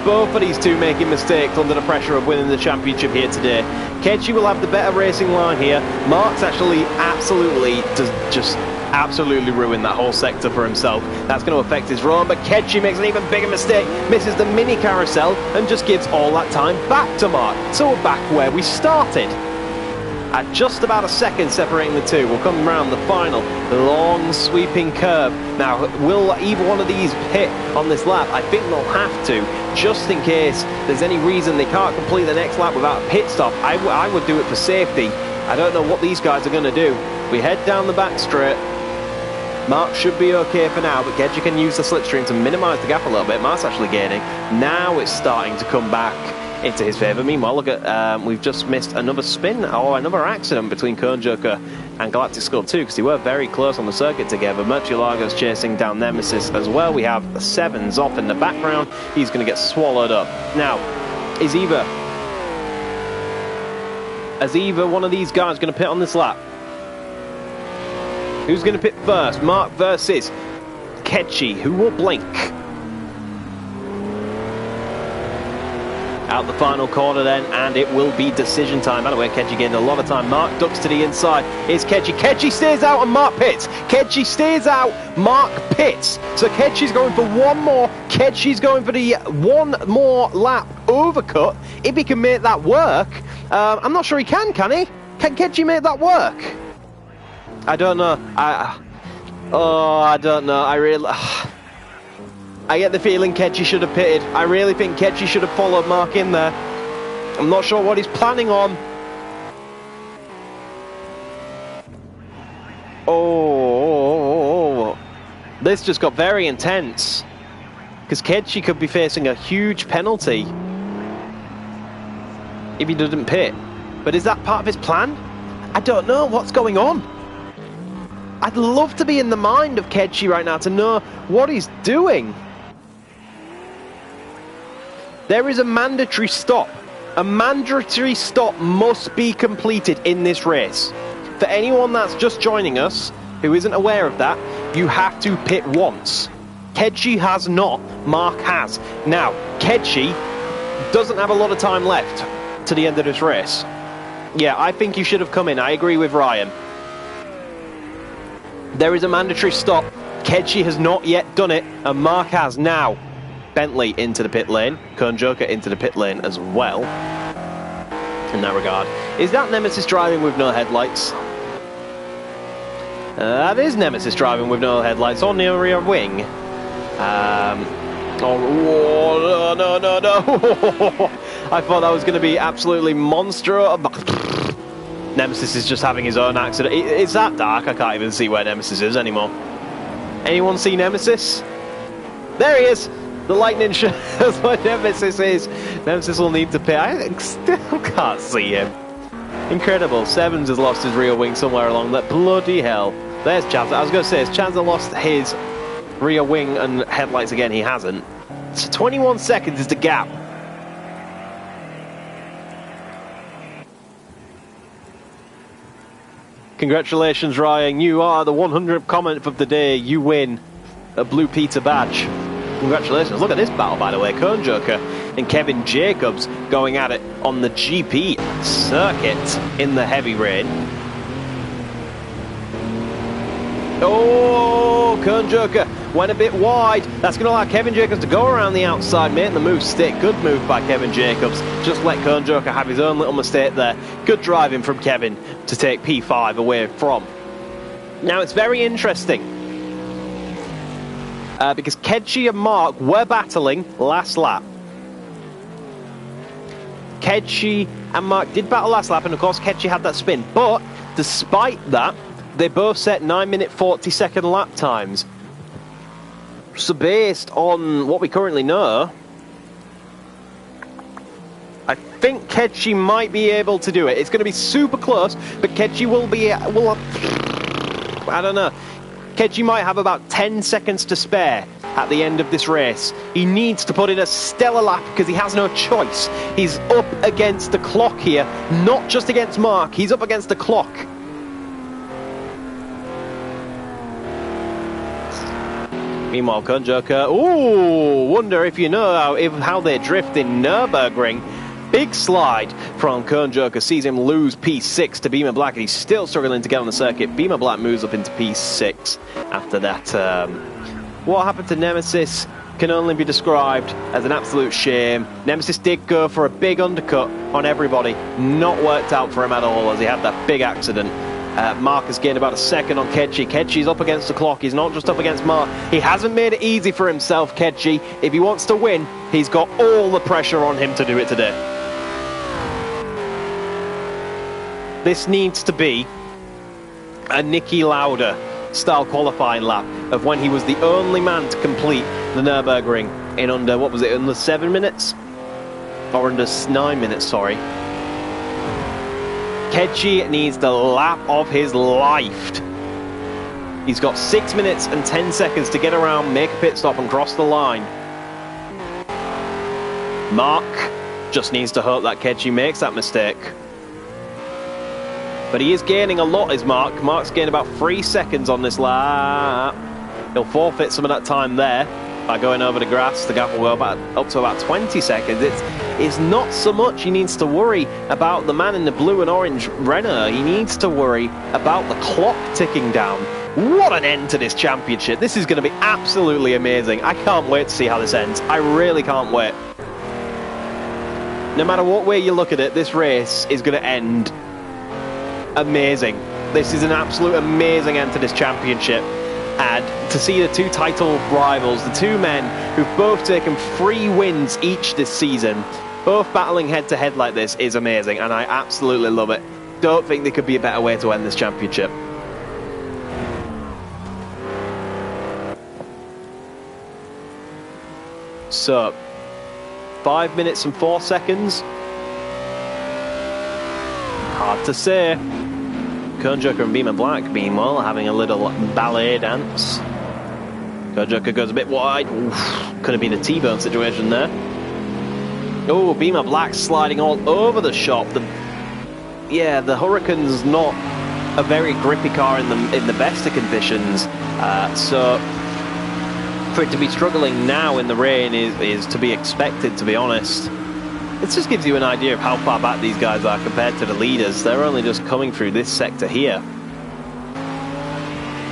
Both of these two making mistakes under the pressure of winning the championship here today. Kedshi will have the better racing line here. Mark's actually absolutely ruined that whole sector for himself. That's going to affect his run, but Kedshi makes an even bigger mistake, misses the mini carousel, and just gives all that time back to Mark. So we're back where we started. At just about a second separating the two, we'll come around the final long sweeping curve. Now, will either one of these hit on this lap? I think they'll have to, just in case there's any reason they can't complete the next lap without a pit stop. I would do it for safety. I don't know what these guys are going to do. We head down the back straight. Mark should be okay for now, but Kedshi can use the slipstream to minimise the gap a little bit. Mark's actually gaining. Now it's starting to come back into his favour. Meanwhile, look at, we've just missed another spin or another accident between Cone Joker and Galactic Skull 2 because they were very close on the circuit together. Murcielago's chasing down Nemesis as well. We have Sevens off in the background. He's going to get swallowed up. Now, is either one of these guys going to pit on this lap? Who's going to pit first? Mark versus Kedshi. Who will blink? Out the final corner then, and it will be decision time. By the way, Kedshi gained a lot of time. Mark ducks to the inside. Here's Kedshi. Kedshi stays out and Mark pits. Kedshi stays out, Mark pits. So Kedshi's going for one more. Kedshi's going for the one more lap overcut. If he can make that work, I'm not sure he can he? Can Kedshi make that work? I don't know. I don't know. I get the feeling Kedshi should have pitted. I really think Kedshi should have followed Mark in there. I'm not sure what he's planning on. Oh. This just got very intense. Because Kedshi could be facing a huge penalty if he doesn't pit. But is that part of his plan? I don't know what's going on. I'd love to be in the mind of Kedshi right now to know what he's doing. There is a mandatory stop. A mandatory stop must be completed in this race. For anyone that's just joining us, who isn't aware of that, you have to pit once. Kedshi has not, Mark has. Now, Kedshi doesn't have a lot of time left to the end of this race. Yeah, I think you should have come in. I agree with Ryan. There is a mandatory stop. Kedshi has not yet done it, and Mark has now. Bentley into the pit lane, Kern Joker into the pit lane as well. In that regard, is that Nemesis driving with no headlights? That is Nemesis driving with no headlights on the rear wing. Oh, no. I thought that was going to be absolutely monstrous. Nemesis is just having his own accident. It's that dark, I can't even see where Nemesis is anymore. Anyone see Nemesis? There he is! The lightning shows where Nemesis is. Nemesis will need to pit. I still can't see him. Incredible. Sevens has lost his rear wing somewhere along that. Bloody hell. There's Chaz. I was going to say, has Chaz lost his rear wing and headlights again? He hasn't. So 21 seconds is the gap. Congratulations, Ryan. You are the 100th comment of the day. You win a Blue Peter badge. Congratulations. Look at this battle, by the way. Kern Joker and Kevin Jacobs going at it on the GP circuit in the heavy rain. Oh, Kern Joker went a bit wide. That's going to allow Kevin Jacobs to go around the outside, making the move stick. Good move by Kevin Jacobs. Just let Kern Joker have his own little mistake there. Good driving from Kevin to take P5 away from. Now, it's very interesting because Kedji and Mark were battling last lap. Kedji and Mark did battle last lap, and of course Kedji had that spin. But despite that, they both set 9-minute 40-second lap times. So based on what we currently know, I think Kedji might be able to do it. It's going to be super close, but Kedji will be... I don't know. Kedji might have about 10 seconds to spare at the end of this race. He needs to put in a stellar lap because he has no choice. He's up against the clock here, not just against Mark. He's up against the clock. Meanwhile, Kern Joker, ooh, wonder if you know how they drift in Nurburgring. Big slide from Kern Joker, sees him lose P6 to Beamer Black, and he's still struggling to get on the circuit. Beamer Black moves up into P6 after that. What happened to Nemesis can only be described as an absolute shame. Nemesis did go for a big undercut on everybody. Not worked out for him at all as he had that big accident. Mark has gained about a second on Kedji. Kedji's up against the clock. He's not just up against Mark. He hasn't made it easy for himself, Kedji. If he wants to win, he's got all the pressure on him to do it today. This needs to be a Nicky Lauda style qualifying lap of when he was the only man to complete the Nürburgring in under, what was it, under 7 minutes? Or under 9 minutes, sorry. Kedji needs the lap of his life. He's got 6 minutes and 10 seconds to get around, make a pit stop and cross the line. Mark just needs to hope that Kedji makes that mistake. But he is gaining a lot, is Mark. Mark's gained about 3 seconds on this lap. He'll forfeit some of that time there by going over the grass. The gap will go up to about 20 seconds. It's not so much he needs to worry about the man in the blue and orange Renault. He needs to worry about the clock ticking down. What an end to this championship. This is going to be absolutely amazing. I can't wait to see how this ends. I really can't wait. No matter what way you look at it, this race is going to end amazing. This is an absolute amazing end to this championship. And to see the two title rivals, the two men who've both taken 3 wins each this season, both battling head-to-head like this, is amazing, and I absolutely love it. Don't think there could be a better way to end this championship. So, 5 minutes and 4 seconds. Hard to say. Kern Joker and Beamer Black, meanwhile, having a little ballet dance. Kern Joker goes a bit wide. Oof, could have been a T-bone situation there. Oh, Beamer Black sliding all over the shop. The Huracan's not a very grippy car in the best of conditions. So for it to be struggling now in the rain is to be expected, to be honest. It just gives you an idea of how far back these guys are compared to the leaders. They're only just coming through this sector here.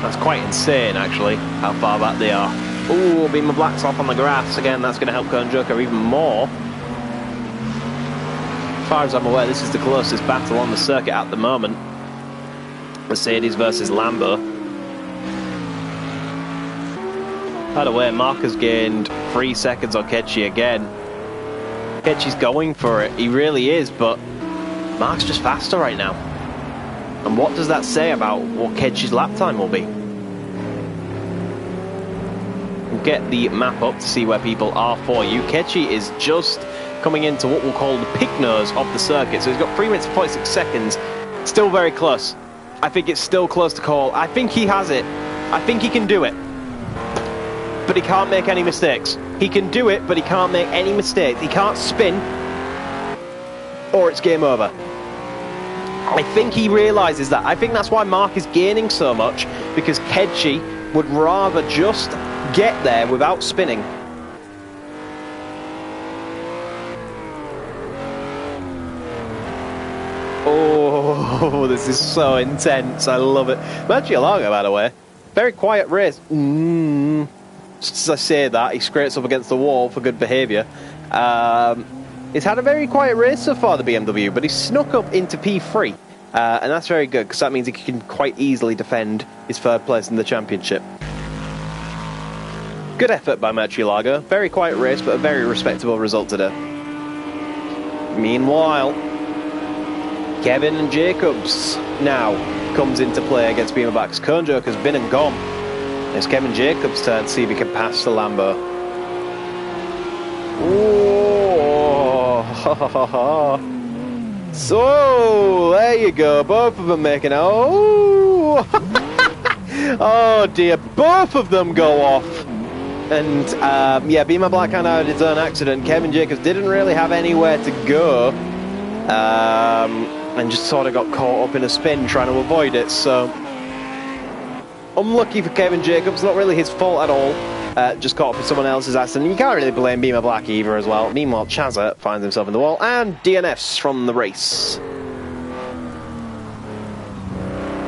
That's quite insane, actually, how far back they are. Ooh, Beamer Black's off on the grass. Again, that's going to help Kern Joker even more. As far as I'm aware, this is the closest battle on the circuit at the moment. Mercedes versus Lambo. By the way, Mark has gained 3 seconds on Ketchi again. Ketchi's going for it, he really is, but Mark's just faster right now. And what does that say about what Ketchi's lap time will be? We'll get the map up to see where people are for you. Ketchi is just coming into what we'll call the pig nose of the circuit. So he's got 3 minutes and 46 seconds. Still very close. I think it's still close to call. I think he has it. I think he can do it. But he can't make any mistakes. He can do it, but he can't make any mistakes. He can't spin, or it's game over. I think he realises that. I think that's why Mark is gaining so much, because Ketchi would rather just get there without spinning. Oh, this is so intense. I love it. Murcielago, by the way, very quiet race. Just as I say that, he scrapes up against the wall for good behaviour. He's had a very quiet race so far, the BMW, but he's snuck up into P3. And that's very good, because that means he can quite easily defend his 3rd place in the championship. Good effort by Murcielago. Very quiet race, but a very respectable result today. Meanwhile, Kevin and Jacobs now comes into play against Beamer Black. Kern Joker's been and gone. It's Kevin Jacobs' turn to see if he can pass the Lambo. Oh, so there you go. Both of them making out. Oh, oh dear, both of them go off. And yeah, Beamer Black had his own accident. Kevin Jacobs didn't really have anywhere to go, and just sort of got caught up in a spin trying to avoid it. So unlucky for Kevin Jacobs, not really his fault at all. Just caught up in someone else's accident. You can't really blame Beamer Black either as well. Meanwhile, Chazza finds himself in the wall, and DNFs from the race.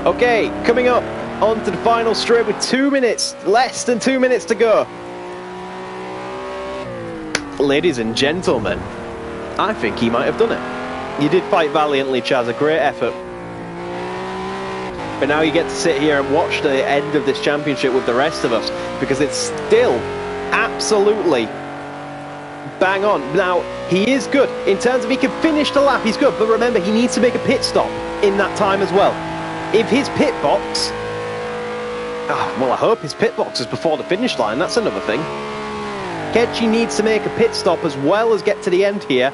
Okay, coming up onto the final straight with 2 minutes, less than 2 minutes to go. Ladies and gentlemen, I think he might have done it. You did fight valiantly, Chaz, a great effort. But now you get to sit here and watch the end of this championship with the rest of us, because it's still absolutely bang on. Now, he is good. In terms of he can finish the lap, he's good. But remember, he needs to make a pit stop in that time as well. If his pit box... well, I hope his pit box is before the finish line. That's another thing. Ketchi needs to make a pit stop as well as get to the end here.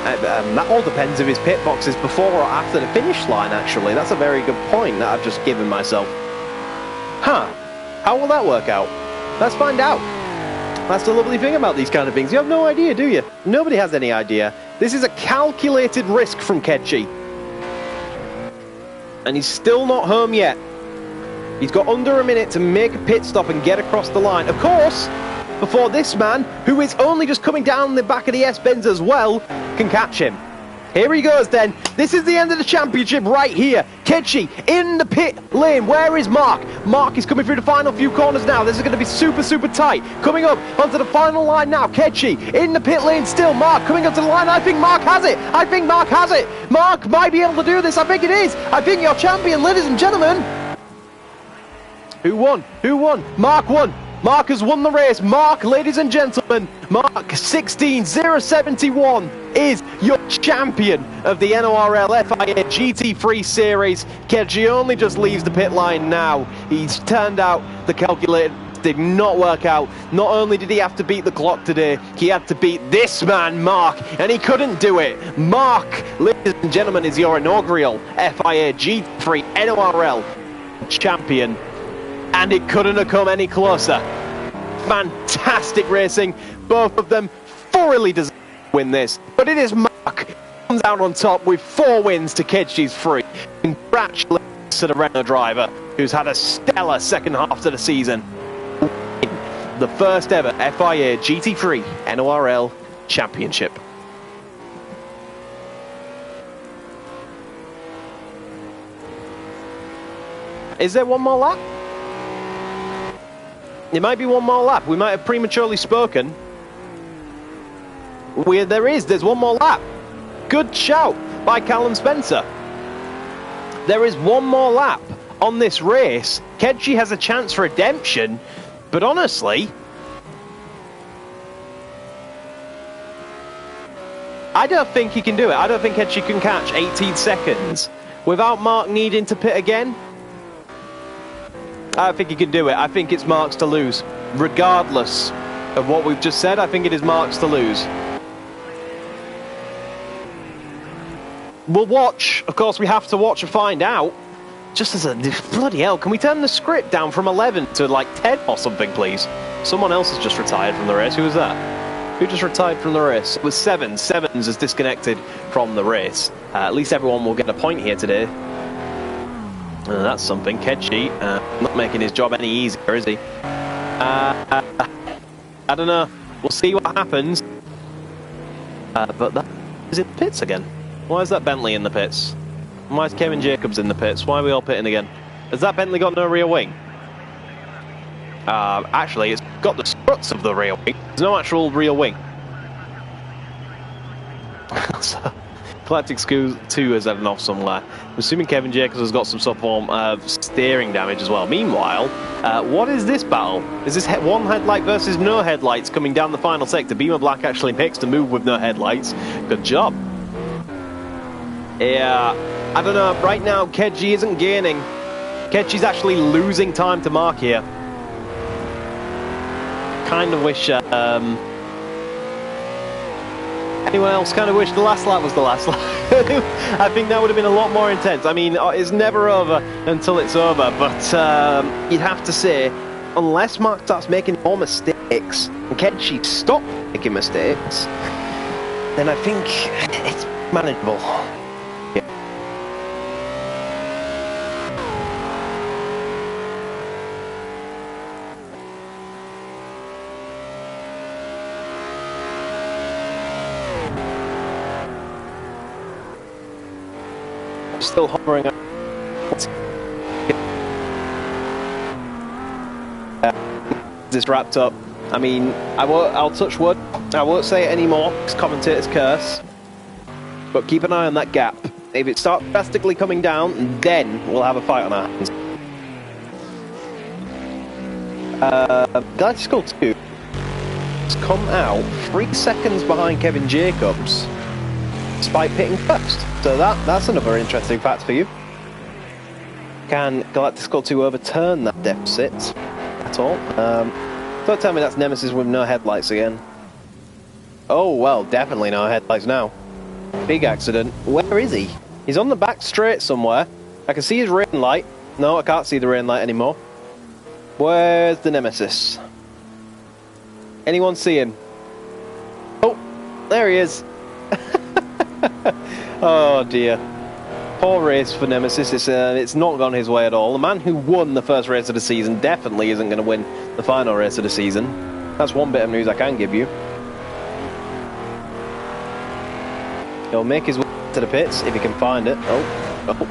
That all depends if his pit box is before or after the finish line, actually. That's a very good point that I've just given myself. Huh. How will that work out? Let's find out. That's the lovely thing about these kind of things. You have no idea, do you? Nobody has any idea. This is a calculated risk from Ketchi. And he's still not home yet. He's got under a minute to make a pit stop and get across the line. Of course, before this man, who is only just coming down the back of the S-Benz as well, can catch him. Here he goes then. This is the end of the championship right here. Ketchi in the pit lane. Where is Mark? Mark is coming through the final few corners now. This is going to be super, super tight. Coming up onto the final line now. Ketchi in the pit lane still. Mark coming up to the line. I think Mark has it. I think Mark has it. Mark might be able to do this. I think it is. I think you're champion, ladies and gentlemen. Who won? Who won? Mark won. Mark has won the race. Mark, ladies and gentlemen, Mark 16071 is your champion of the NORL FIA GT3 series. Ketchi only just leaves the pit line now. He's turned out the calculator did not work out. Not only did he have to beat the clock today, he had to beat this man, Mark, and he couldn't do it. Mark, ladies and gentlemen, is your inaugural FIA GT3 NORL champion. And it couldn't have come any closer. Fantastic racing. Both of them thoroughly deserve to win this. But it is Mark who comes out on top with 4 wins to Ketchi's 3. Congratulations to the Renault driver, who's had a stellar second half to the season. The first ever FIA GT3 NORL Championship. Is there one more lap? It might be one more lap. We might have prematurely spoken. There's one more lap. Good shout by Callum Spencer. There is one more lap on this race. Kedji has a chance for redemption, but honestly, I don't think he can do it. I don't think Kedji can catch 18 seconds without Mark needing to pit again. I think he can do it. I think it's Mark's to lose. Regardless of what we've just said, I think it is Mark's to lose. We'll watch. Of course, we have to watch and find out. Just as a... Bloody hell, can we turn the script down from 11 to like 10 or something, please? Someone else has just retired from the race. Who was that? Who just retired from the race? It was Sevens. Sevens has disconnected from the race. At least everyone will get a point here today. That's something. Kedji not making his job any easier, is he? I don't know. We'll see what happens. But that is in the pits again. Why is that Bentley in the pits? Why is Kevin Jacobs in the pits? Why are we all pitting again? Has that Bentley got no rear wing? Actually, it's got the struts of the rear wing. There's no actual rear wing. So, Galactic 2 has heading off somewhere. I'm assuming Kevin Jacobs has got some sort of form of steering damage as well. Meanwhile, what is this battle? Is this one headlight versus no headlights coming down the final sector? Beamer Black actually picks to move with no headlights. Good job. Yeah, I don't know. Right now, Kedji isn't gaining. Kedji's actually losing time to Mark here. Kind of wish... anyone else kind of wish the last lap was the last lap? I think that would have been a lot more intense. I mean, it's never over until it's over, but you'd have to say, unless Mark starts making more mistakes and Kedji stops making mistakes, then I think it's manageable. Still hovering up. This wrapped up. I mean, I'll touch wood. I won't say it anymore. It's commentator's curse. But keep an eye on that gap. If it starts drastically coming down, then we'll have a fight on our hands. Galactic 2 has come out 3 seconds behind Kevin Jacobs, despite pitting first. So that's another interesting fact for you. Can Galactic 2 overturn that deficit at all? Don't tell me that's Nemesis with no headlights again. Oh, well, definitely no headlights now. Big accident. Where is he? He's on the back straight somewhere. I can see his rain light. No, I can't see the rain light anymore. Where's the Nemesis? Anyone see him? Oh, there he is. Oh dear. Poor race for Nemesis. It's not gone his way at all. The man who won the first race of the season definitely isn't going to win the final race of the season. That's one bit of news I can give you. He'll make his way to the pits if he can find it. Oh.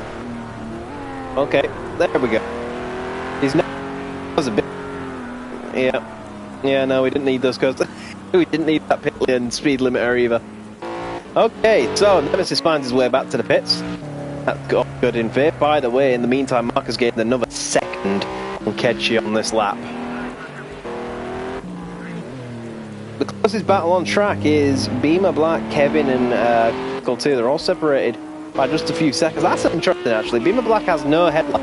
Okay, there we go. He's now... was a bit... Yeah, no, we didn't need those coasters. We didn't need that pit lane speed limiter either. Okay, so Nemesis finds his way back to the pits. That's good in fifth. By the way, in the meantime, Mark has gained another second on Kedji on this lap. The closest battle on track is Beamer Black, Kevin, and Gold 2. They're all separated by just a few seconds. That's interesting, actually. Beamer Black has no headlight.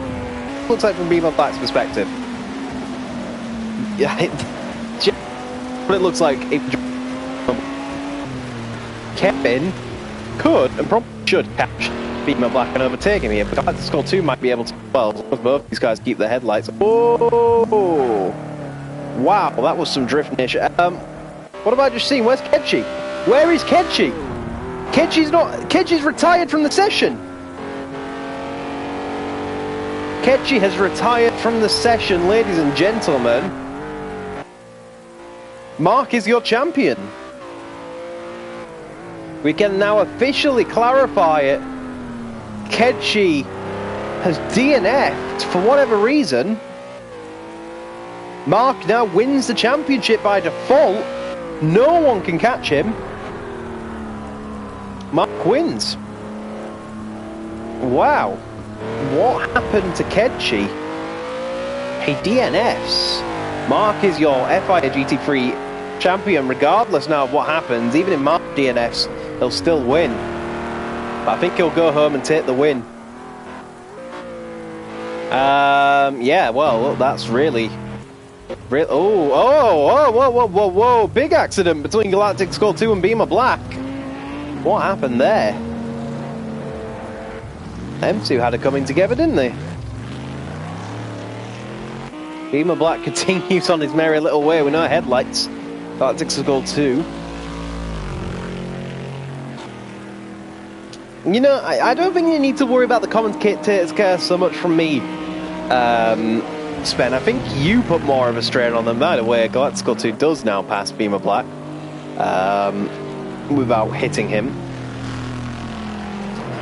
Looks like from Beamer Black's perspective. Yeah, what it looks like if Kevin could and probably should catch Beamer Black and overtake him here, but Galactic 2 might be able to. Well, both these guys keep their headlights. Oh, wow, that was some drift-ish. What have I just seen? Where's Kedji? Where is Kedji? Kedji's retired from the session. Kedji has retired from the session, ladies and gentlemen. Mark is your champion. We can now officially clarify it. Kedji has DNF'd for whatever reason. Mark now wins the championship by default. No one can catch him. Mark wins. Wow. What happened to Kedchi? He DNFs. Mark is your FIA GT3 champion regardless now of what happens. Even if Mark DNFs, he'll still win. But I think he'll go home and take the win. Yeah, well, that's really... whoa, big accident between Galactic Skull 2 and Beamer Black. What happened there? Them two had it coming together, didn't they? Beamer Black continues on his merry little way with no headlights. Galactic Skull 2. You know, I don't think you need to worry about the commentators care so much from me, Sven. I think you put more of a strain on them. By the way, Galactic Skull 2 does now pass Beamer Black without hitting him.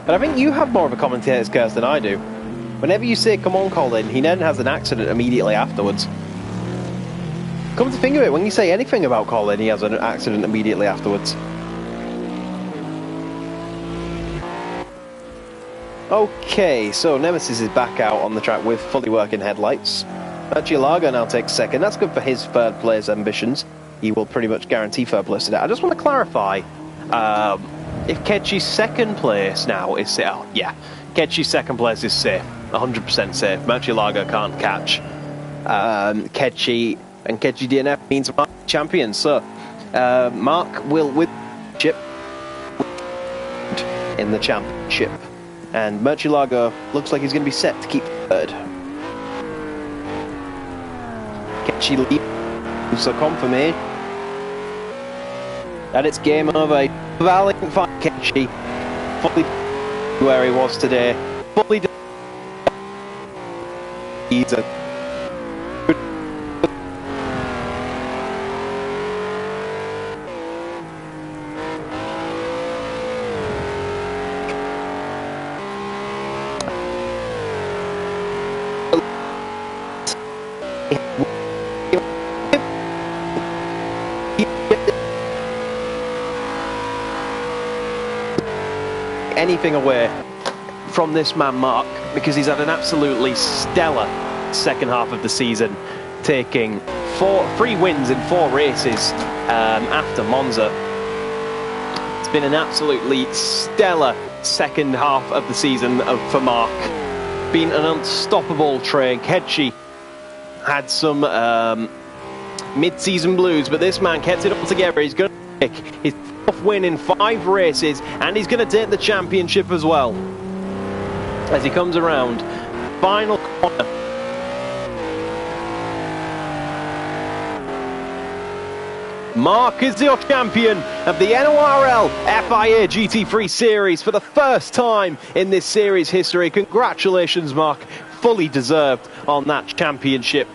But I think you have more of a commentator's curse than I do. Whenever you say, come on, Colin, he then has an accident immediately afterwards. Come to think of it, when you say anything about Colin, he has an accident immediately afterwards. Okay, so Nemesis is back out on the track with fully working headlights. Murcielago now takes second. That's good for his third place ambitions. He will pretty much guarantee third place today. I just want to clarify, if Kedchi's second place now is safe. Oh, yeah, Kedchi's second place is safe. 100% safe. Murcielago can't catch Kedchi, and Kedchi DNF means Mark champion. So, Mark will win the chip in the championship. And Murcielago looks like he's going to be set to keep third. Kedchi leads, so confirmation. And it's game over. Valiant fight, Kedchi. Fully where he was today. Fully he's a anything away from this man Mark, because he's had an absolutely stellar second half of the season, taking 3 wins in 4 races after Monza. It's been an absolutely stellar second half of the season for Mark. Been an unstoppable train. Kedchi had some mid-season blues, but this man kept it all together. He's going to make his 4th win in 5 races, and he's going to take the championship as well. As he comes around, final corner. Mark is your champion of the NORL FIA GT3 Series for the first time in this series history. Congratulations, Mark. Fully deserved on that championship.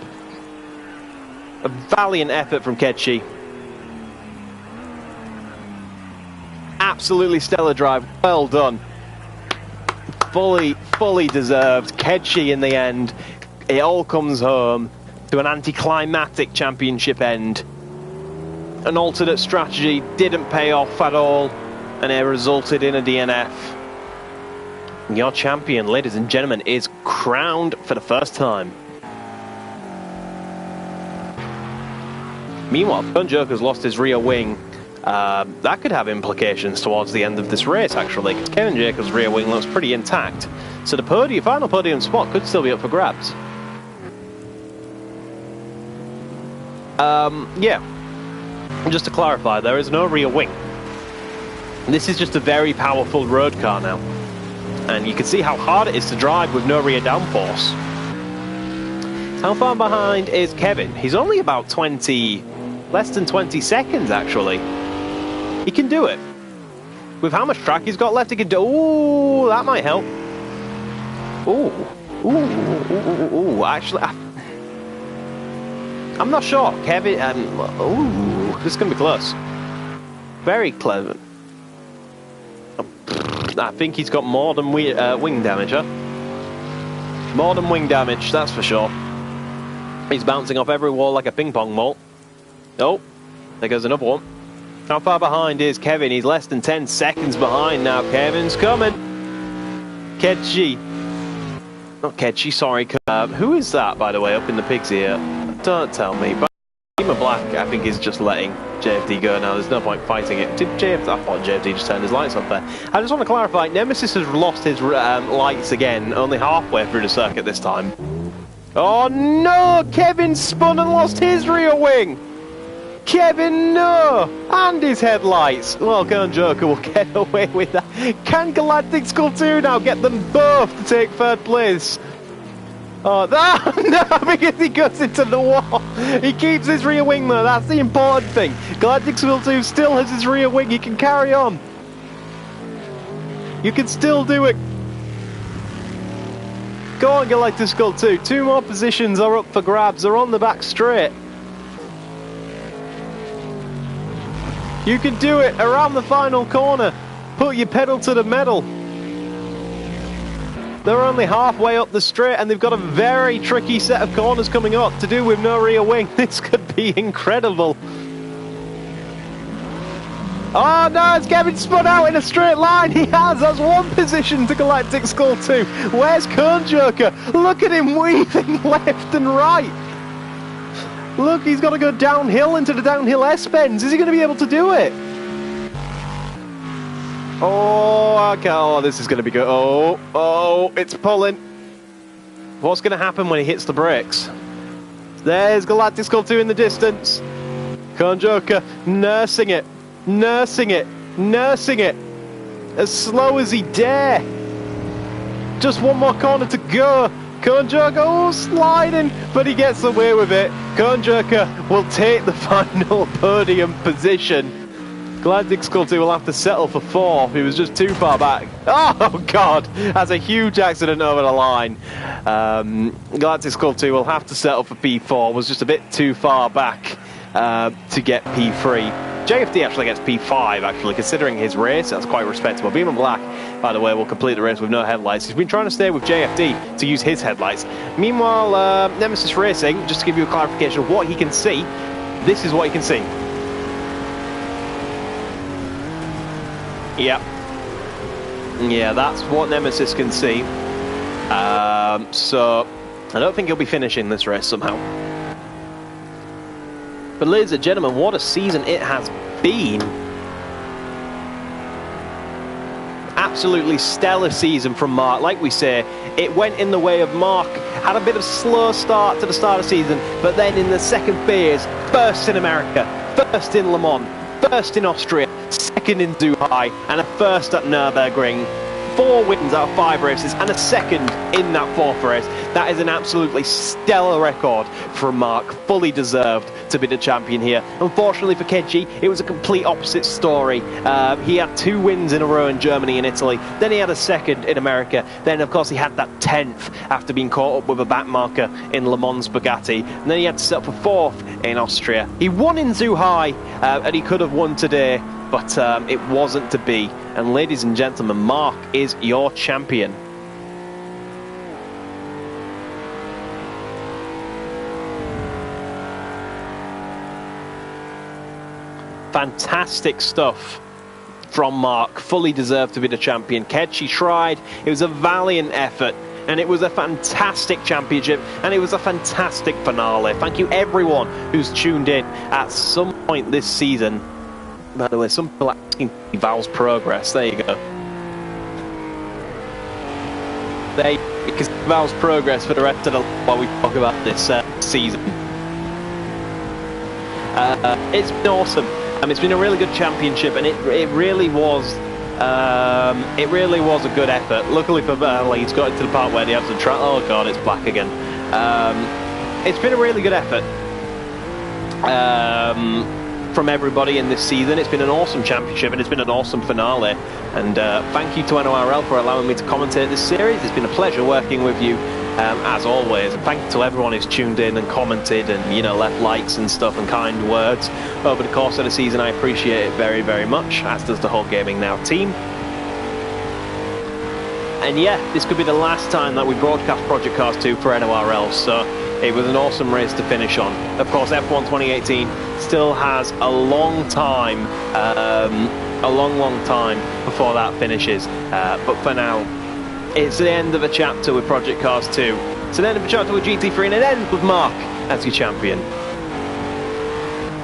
A valiant effort from Kedchi. Absolutely stellar drive. Well done. Fully deserved. Kedchi in the end. It all comes home to an anticlimactic championship end. An alternate strategy didn't pay off at all, and it resulted in a DNF. Your champion, ladies and gentlemen, is crowned for the first time. Meanwhile, Stone Joker's lost his rear wing. That could have implications towards the end of this race, actually, because Kevin Jacobs' rear wing looks pretty intact. So the final podium spot could still be up for grabs. Yeah. Just to clarify, there is no rear wing. This is just a very powerful road car now. And you can see how hard it is to drive with no rear downforce. How far behind is Kevin? He's only about less than 20 seconds, actually. He can do it. With how much track he's got left, he can do... Ooh, that might help. Ooh, actually... I'm not sure. Kevin... ooh, this is going to be close. Very clever. I think he's got more than wing damage, huh? More than wing damage, that's for sure. He's bouncing off every wall like a ping pong ball. Oh, there goes another one. How far behind is Kevin? He's less than 10 seconds behind now. Kevin's coming. Kedji. Not Kedji, sorry. Who is that, by the way, up in the pigs here? Don't tell me. But Black, I think, is just letting JFD go now. There's no point fighting it. Did JFD? I thought JFD just turned his lights off there. I just want to clarify, Nemesis has lost his lights again, only halfway through the circuit this time. Oh no! Kevin spun and lost his rear wing! Kevin, no! And his headlights! Well, Kern Joker will get away with that. Can Galactic Skull 2 now get them both to take third place? Oh, no, because he goes into the wall. He keeps his rear wing though, that's the important thing. Galactic Skull 2 still has his rear wing, he can carry on. You can still do it. Go on, Galactic Skull 2. 2 more positions are up for grabs, they're on the back straight. You can do it around the final corner. Put your pedal to the metal. They're only halfway up the straight and they've got a very tricky set of corners coming up to do with no rear wing. This could be incredible. Oh no, it's Kevin spun out in a straight line. He has. That's one position to Galactic Skull 2. Where's Cone Joker? Look at him weaving left and right. Look, he's got to go downhill into the downhill S-bends. Is he going to be able to do it? Oh, okay. Oh, this is going to be good. Oh, it's pulling. What's going to happen when he hits the brakes? There's Galactic Skull 2 in the distance. Cone Joker nursing it, nursing it, nursing it. As slow as he dare. Just one more corner to go. Cone Joker, oh, sliding, but he gets away with it. Cone Joker will take the final podium position. Galactic Skull 2 will have to settle for 4th. He was just too far back. Oh, God. That's a huge accident over the line. Galactic Skull 2 will have to settle for P4. Was just a bit too far back to get P3. JFD actually gets P5, actually, considering his race. That's quite respectable. Beam and Black, by the way, will complete the race with no headlights. He's been trying to stay with JFD to use his headlights. Meanwhile, Nemesis Racing, just to give you a clarification of what he can see, this is what he can see. Yep. Yeah, that's what Nemesis can see. So, I don't think he'll be finishing this race somehow. But ladies and gentlemen, what a season it has been. Absolutely stellar season from Mark. Like we say, it went in the way of Mark. Had a bit of slow start to the start of the season, but then in the second phase, first in America, first in Le Mans, first in Austria, second in Zhuhai, and a first at Nurburgring. 4 wins out of 5 races and a second in that 4th race. That is an absolutely stellar record from Mark, fully deserved to be the champion here. Unfortunately for Kedji, it was a complete opposite story. He had 2 wins in a row in Germany and Italy, then he had a second in America, then of course he had that 10th after being caught up with a back marker in Le Mans Bugatti, and then he had to settle for 4th in Austria. He won in Zhuhai, and he could have won today, but it wasn't to be. And ladies and gentlemen, Mark is your champion. Fantastic stuff from Mark. Fully deserved to be the champion. Kedji tried. It was a valiant effort. And it was a fantastic championship. And it was a fantastic finale. Thank you everyone who's tuned in at some point this season. By the way, some people are asking Val's progress. There you go. Because Val's progress for the rest of the while we talk about this season. It's been awesome. It's been a really good championship, and it really was. It really was a good effort. Luckily for Val, he's got into the part where they have some track. Oh god, it's black again. It's been a really good effort. From everybody in this season. It's been an awesome championship and it's been an awesome finale, and thank you to NORL for allowing me to commentate this series. It's been a pleasure working with you as always, and thank you to everyone who's tuned in and commented and, you know, left likes and stuff and kind words over the course of the season. I appreciate it very, very much, as does the whole GamingNow team. And yeah, this could be the last time that we broadcast Project Cars 2 for NORL, so It was an awesome race to finish on. Of course, F1 2018 still has a long time, long time before that finishes. But for now, it's the end of a chapter with Project Cars 2. It's the end of a chapter with GT3, and it ends with Mark as your champion.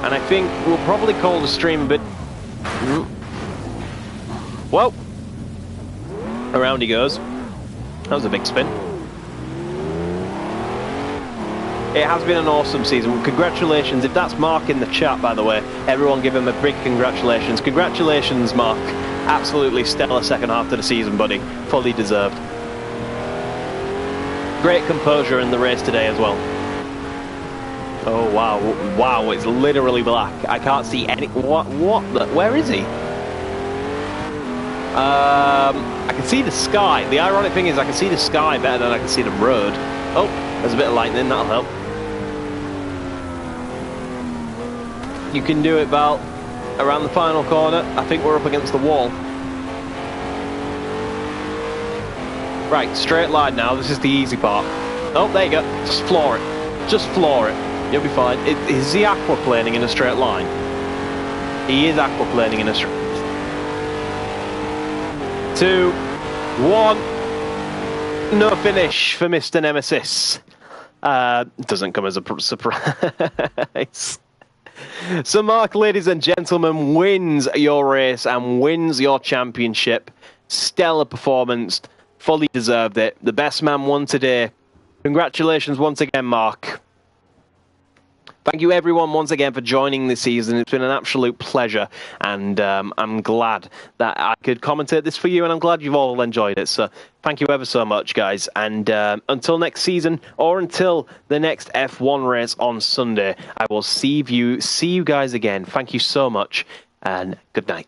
And I think we'll probably call the stream a bit... Well, around he goes. That was a big spin. It has been an awesome season. Congratulations. If that's Mark in the chat, by the way, everyone give him a big congratulations. Congratulations, Mark. Absolutely stellar second half to the season, buddy. Fully deserved. Great composure in the race today as well. Oh, wow. Wow, it's literally black. I can't see any... What? Where is he? I can see the sky. The ironic thing is I can see the sky better than I can see the road. Oh, there's a bit of lightning. That'll help. You can do it, Val. Around the final corner. I think we're up against the wall. Right, straight line now. This is the easy part. Oh, there you go. Just floor it. Just floor it. You'll be fine. Is he aquaplaning in a straight line? He is aquaplaning in a straight... 2, 1. No finish for Mr. Nemesis. Doesn't come as a surprise. So Mark, ladies and gentlemen, wins your race and wins your championship. Stellar performance. Fully deserved it. The best man won today. Congratulations once again, Mark. Thank you everyone once again for joining this season. It's been an absolute pleasure, and I'm glad that I could commentate this for you, and I'm glad you've all enjoyed it. So thank you ever so much, guys. And until next season, or until the next F1 race on Sunday, I will see you guys again. Thank you so much, and good night.